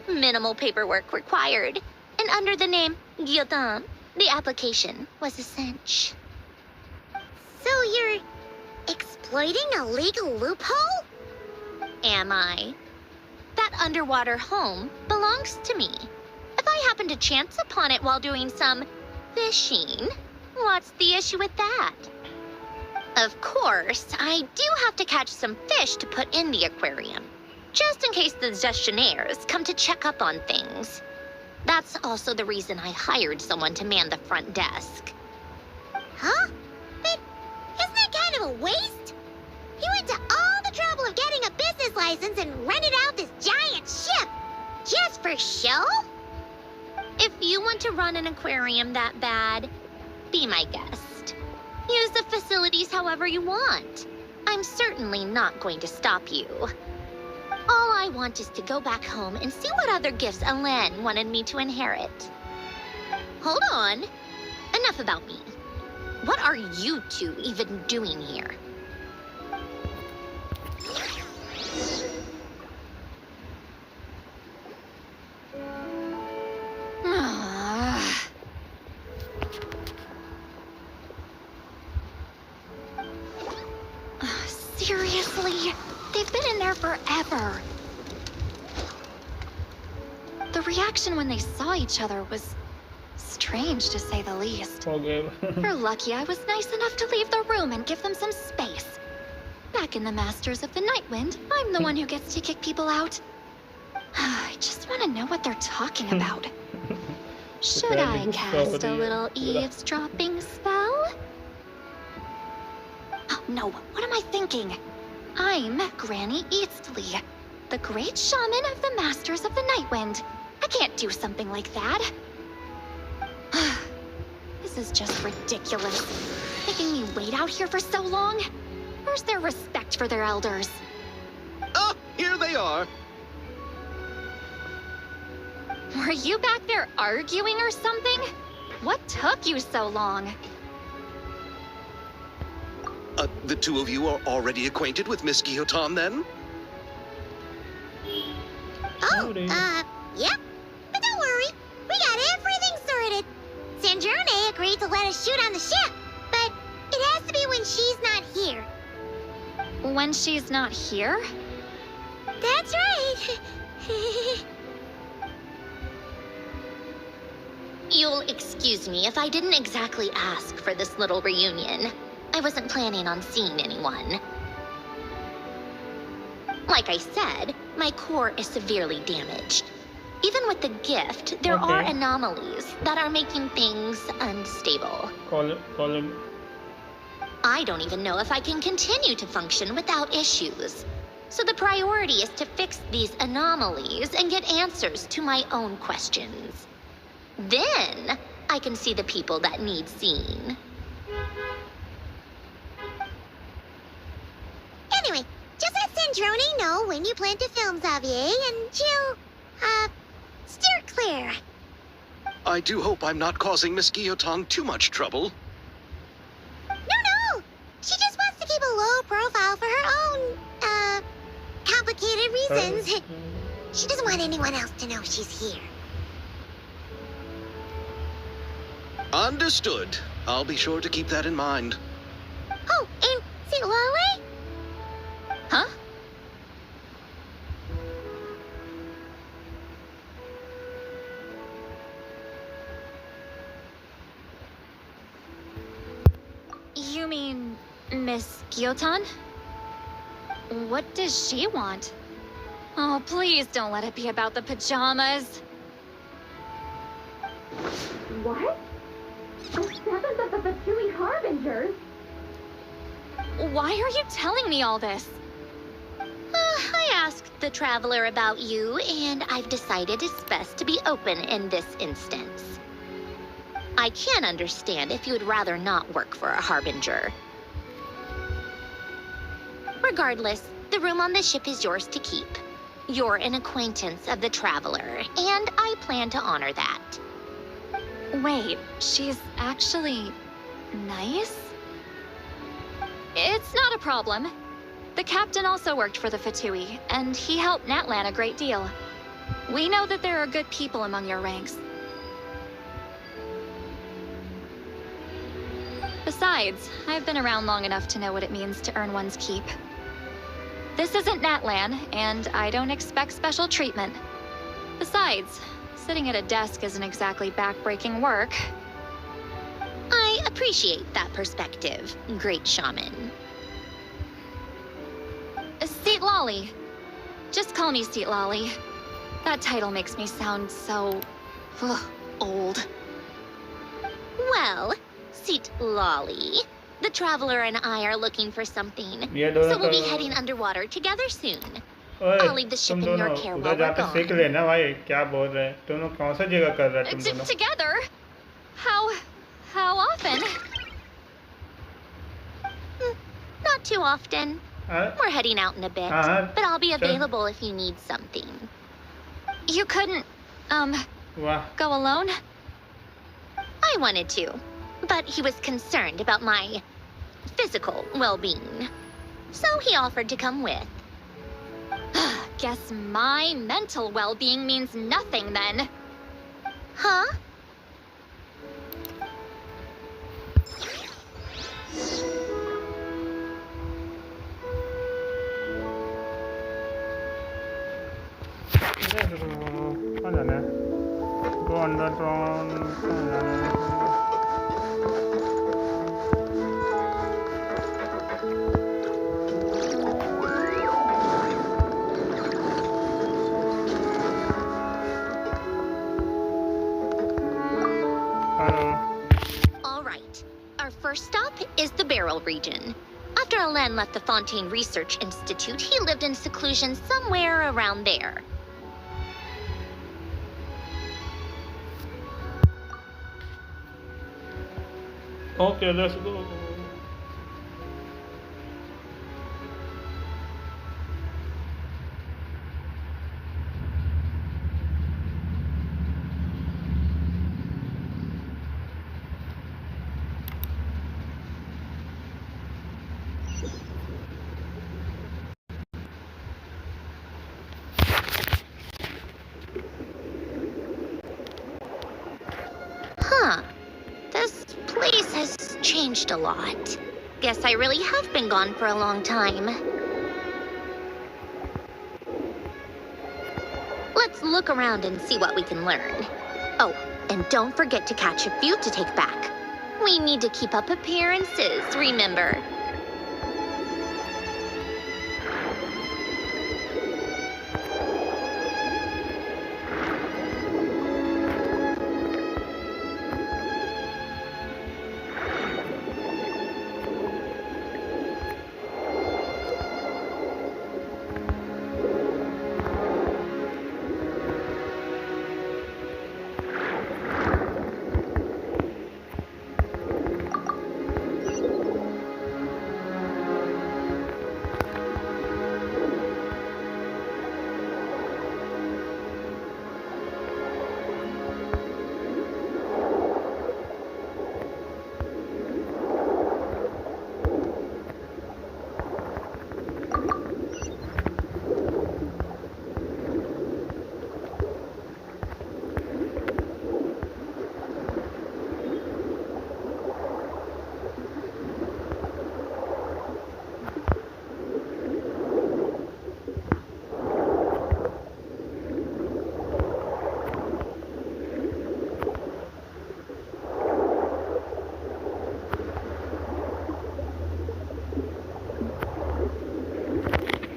Minimal paperwork required, and under the name Guillotin, the application was a cinch. So you're exploiting a legal loophole? Am I? That underwater home belongs to me. If I happen to chance upon it while doing some fishing, what's the issue with that? Of course, I do have to catch some fish to put in the aquarium, just in case the gestionnaires come to check up on things. That's also the reason I hired someone to man the front desk. Huh? But isn't that kind of a waste? He went to all the trouble of getting a business license and rented out this giant ship. Just for show? If you want to run an aquarium that bad, be my guest. Use the facilities however you want. I'm certainly not going to stop you. All I want is to go back home and see what other gifts Alain wanted me to inherit. Hold on. Enough about me. What are you two even doing here? Seriously? They've been in there forever. The reaction when they saw each other was strange, to say the least. Poor Gabe. You're lucky I was nice enough to leave the room and give them some space. Back in the Masters of the Nightwind, I'm the one who gets to kick people out. I just want to know what they're talking about. Should I cast a little eavesdropping spell? Oh, no, what am I thinking? I'm Granny Eastley, the great shaman of the Masters of the Nightwind. I can't do something like that. This is just ridiculous. Making me wait out here for so long? Where's their respect for their elders? Oh, here they are. Were you back there arguing or something? What took you so long? The two of you are already acquainted with Miss Guillotin, then? Oh, yep. But don't worry, we got everything sorted. Sandrone agreed to let us shoot on the ship, but it has to be when she's not here. When she's not here? That's right. You'll excuse me if I didn't exactly ask for this little reunion. I wasn't planning on seeing anyone. Like I said, my core is severely damaged. Even with the gift, there are anomalies that are making things unstable. Call him. I don't even know if I can continue to function without issues. So the priority is to fix these anomalies and get answers to my own questions. Then, I can see the people that need seeing. Anyway, just let Sandrone know when you plan to film Xavier, and she'll, steer clear. I do hope I'm not causing Miss Guillotin too much trouble. No! She just wants to keep a low profile for her own, complicated reasons. She doesn't want anyone else to know she's here. Understood. I'll be sure to keep that in mind. Oh, and see Lale? Huh? You mean Miss Guillotin? What does she want? Oh, please don't let it be about the pajamas. What? The seventh of the F2P Harbingers? Why are you telling me all this? I asked the Traveler about you, and I've decided it's best to be open in this instance. I can understand if you would rather not work for a Harbinger. Regardless, the room on the ship is yours to keep. You're an acquaintance of the Traveler, and I plan to honor that. Wait, she's actually nice? It's not a problem. The captain also worked for the F2P, and he helped Natlan a great deal. We know that there are good people among your ranks. Besides, I've been around long enough to know what it means to earn one's keep. This isn't Natlan, and I don't expect special treatment. Besides, sitting at a desk isn't exactly back-breaking work. I appreciate that perspective, great shaman. Seat Lolly. Just call me Seat Lolly. That title makes me sound so... old. Well, Seat Lolly, the traveler and I are looking for something. ये So दोनों we'll be तो heading underwater together soon. ओए I'll leave the ship तुम in your दोनों care उधर while we're जाके सीख gone. लेना भाई क्या बोल रहे हैं दोनों कौन सा जगह कर रहे हैं तुम दोनों Together? How often? Not too often. हाँ We're heading out in a bit, हाँ but I'll be चल available if you need something. You couldn't, वाह go alone? I wanted to, but he was concerned about my physical well-being. So he offered to come with. Guess my mental well-being means nothing then. Huh? कहाँ जाना है go underground कहाँ जाना है All right. Our first stop is the Barrel region. After Alain left the Fontaine Research Institute, he lived in seclusion somewhere around there. Okay, let's go. Huh. This place has changed a lot. Guess I really have been gone for a long time. Let's look around and see what we can learn. Oh, and don't forget to catch a few to take back. We need to keep up appearances, remember?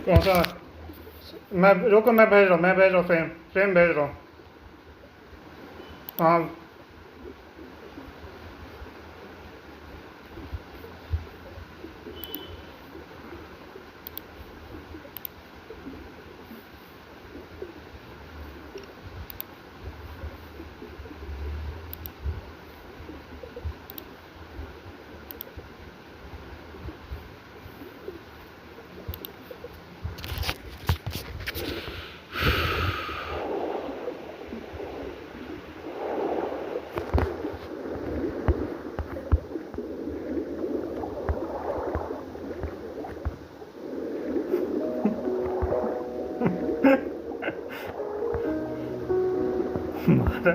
कौन सा मैं रुको मैं भेज रहा हूँ frame भेज रहा हूँ हाँ मारा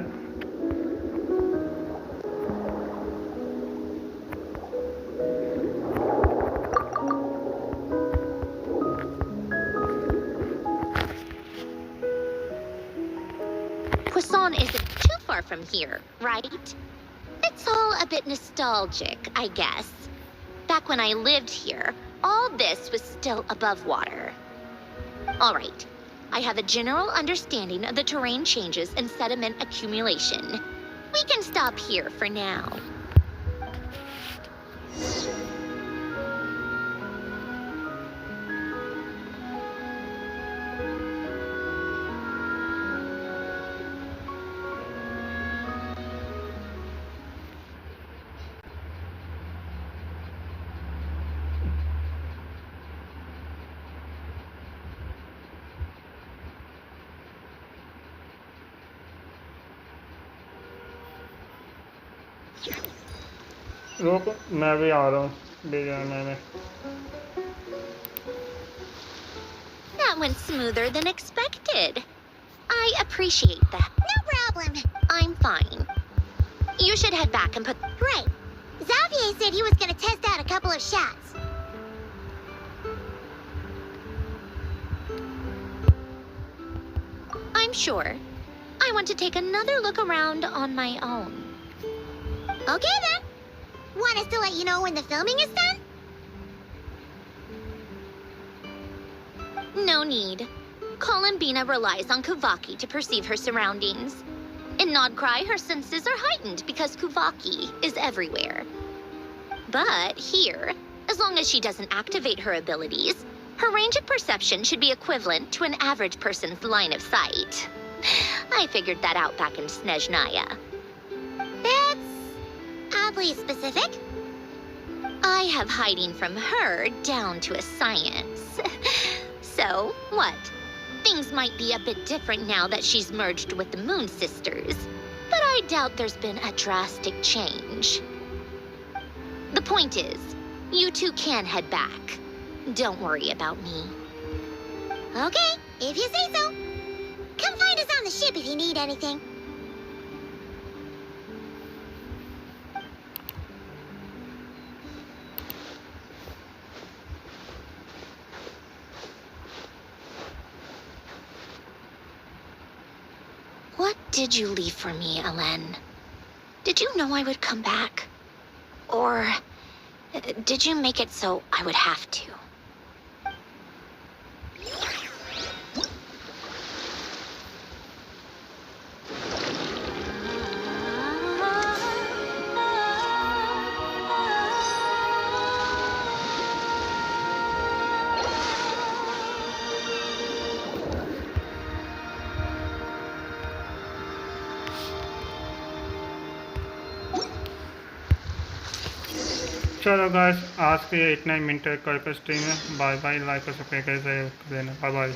Poisson isn't too far from here, right? It's all a bit nostalgic, I guess. Back when I lived here, all this was still above water. All right, I have a general understanding of the terrain changes and sediment accumulation. We can stop here for now. रुक मैं भी आ रहा हूँ designer में That went smoother than expected. I appreciate that. No problem. I'm fine. You should head back and put... Right. Xavier said he was gonna test out a couple of shots. I'm sure. I want to take another look around on my own. Okay then. Want us to let you know when the filming is done? No need. Columbina relies on Kuvaki to perceive her surroundings. In Nodcry, her senses are heightened because Kuvaki is everywhere. But here, as long as she doesn't activate her abilities, her range of perception should be equivalent to an average person's line of sight. I figured that out back in Snezhnaya. That's oddly specific. I have hiding from her down to a science. So, what? Things might be a bit different now that she's merged with the Moon Sisters, but I doubt there's been a drastic change. The point is, you two can head back. Don't worry about me. Okay, if you say so. Come find us on the ship if you need anything. What did you leave for me, Elen? Did you know I would come back? Or did you make it so I would have to? चलो guys आज के इतना ही minute करके stream है bye bye like और subscribe कर देना bye bye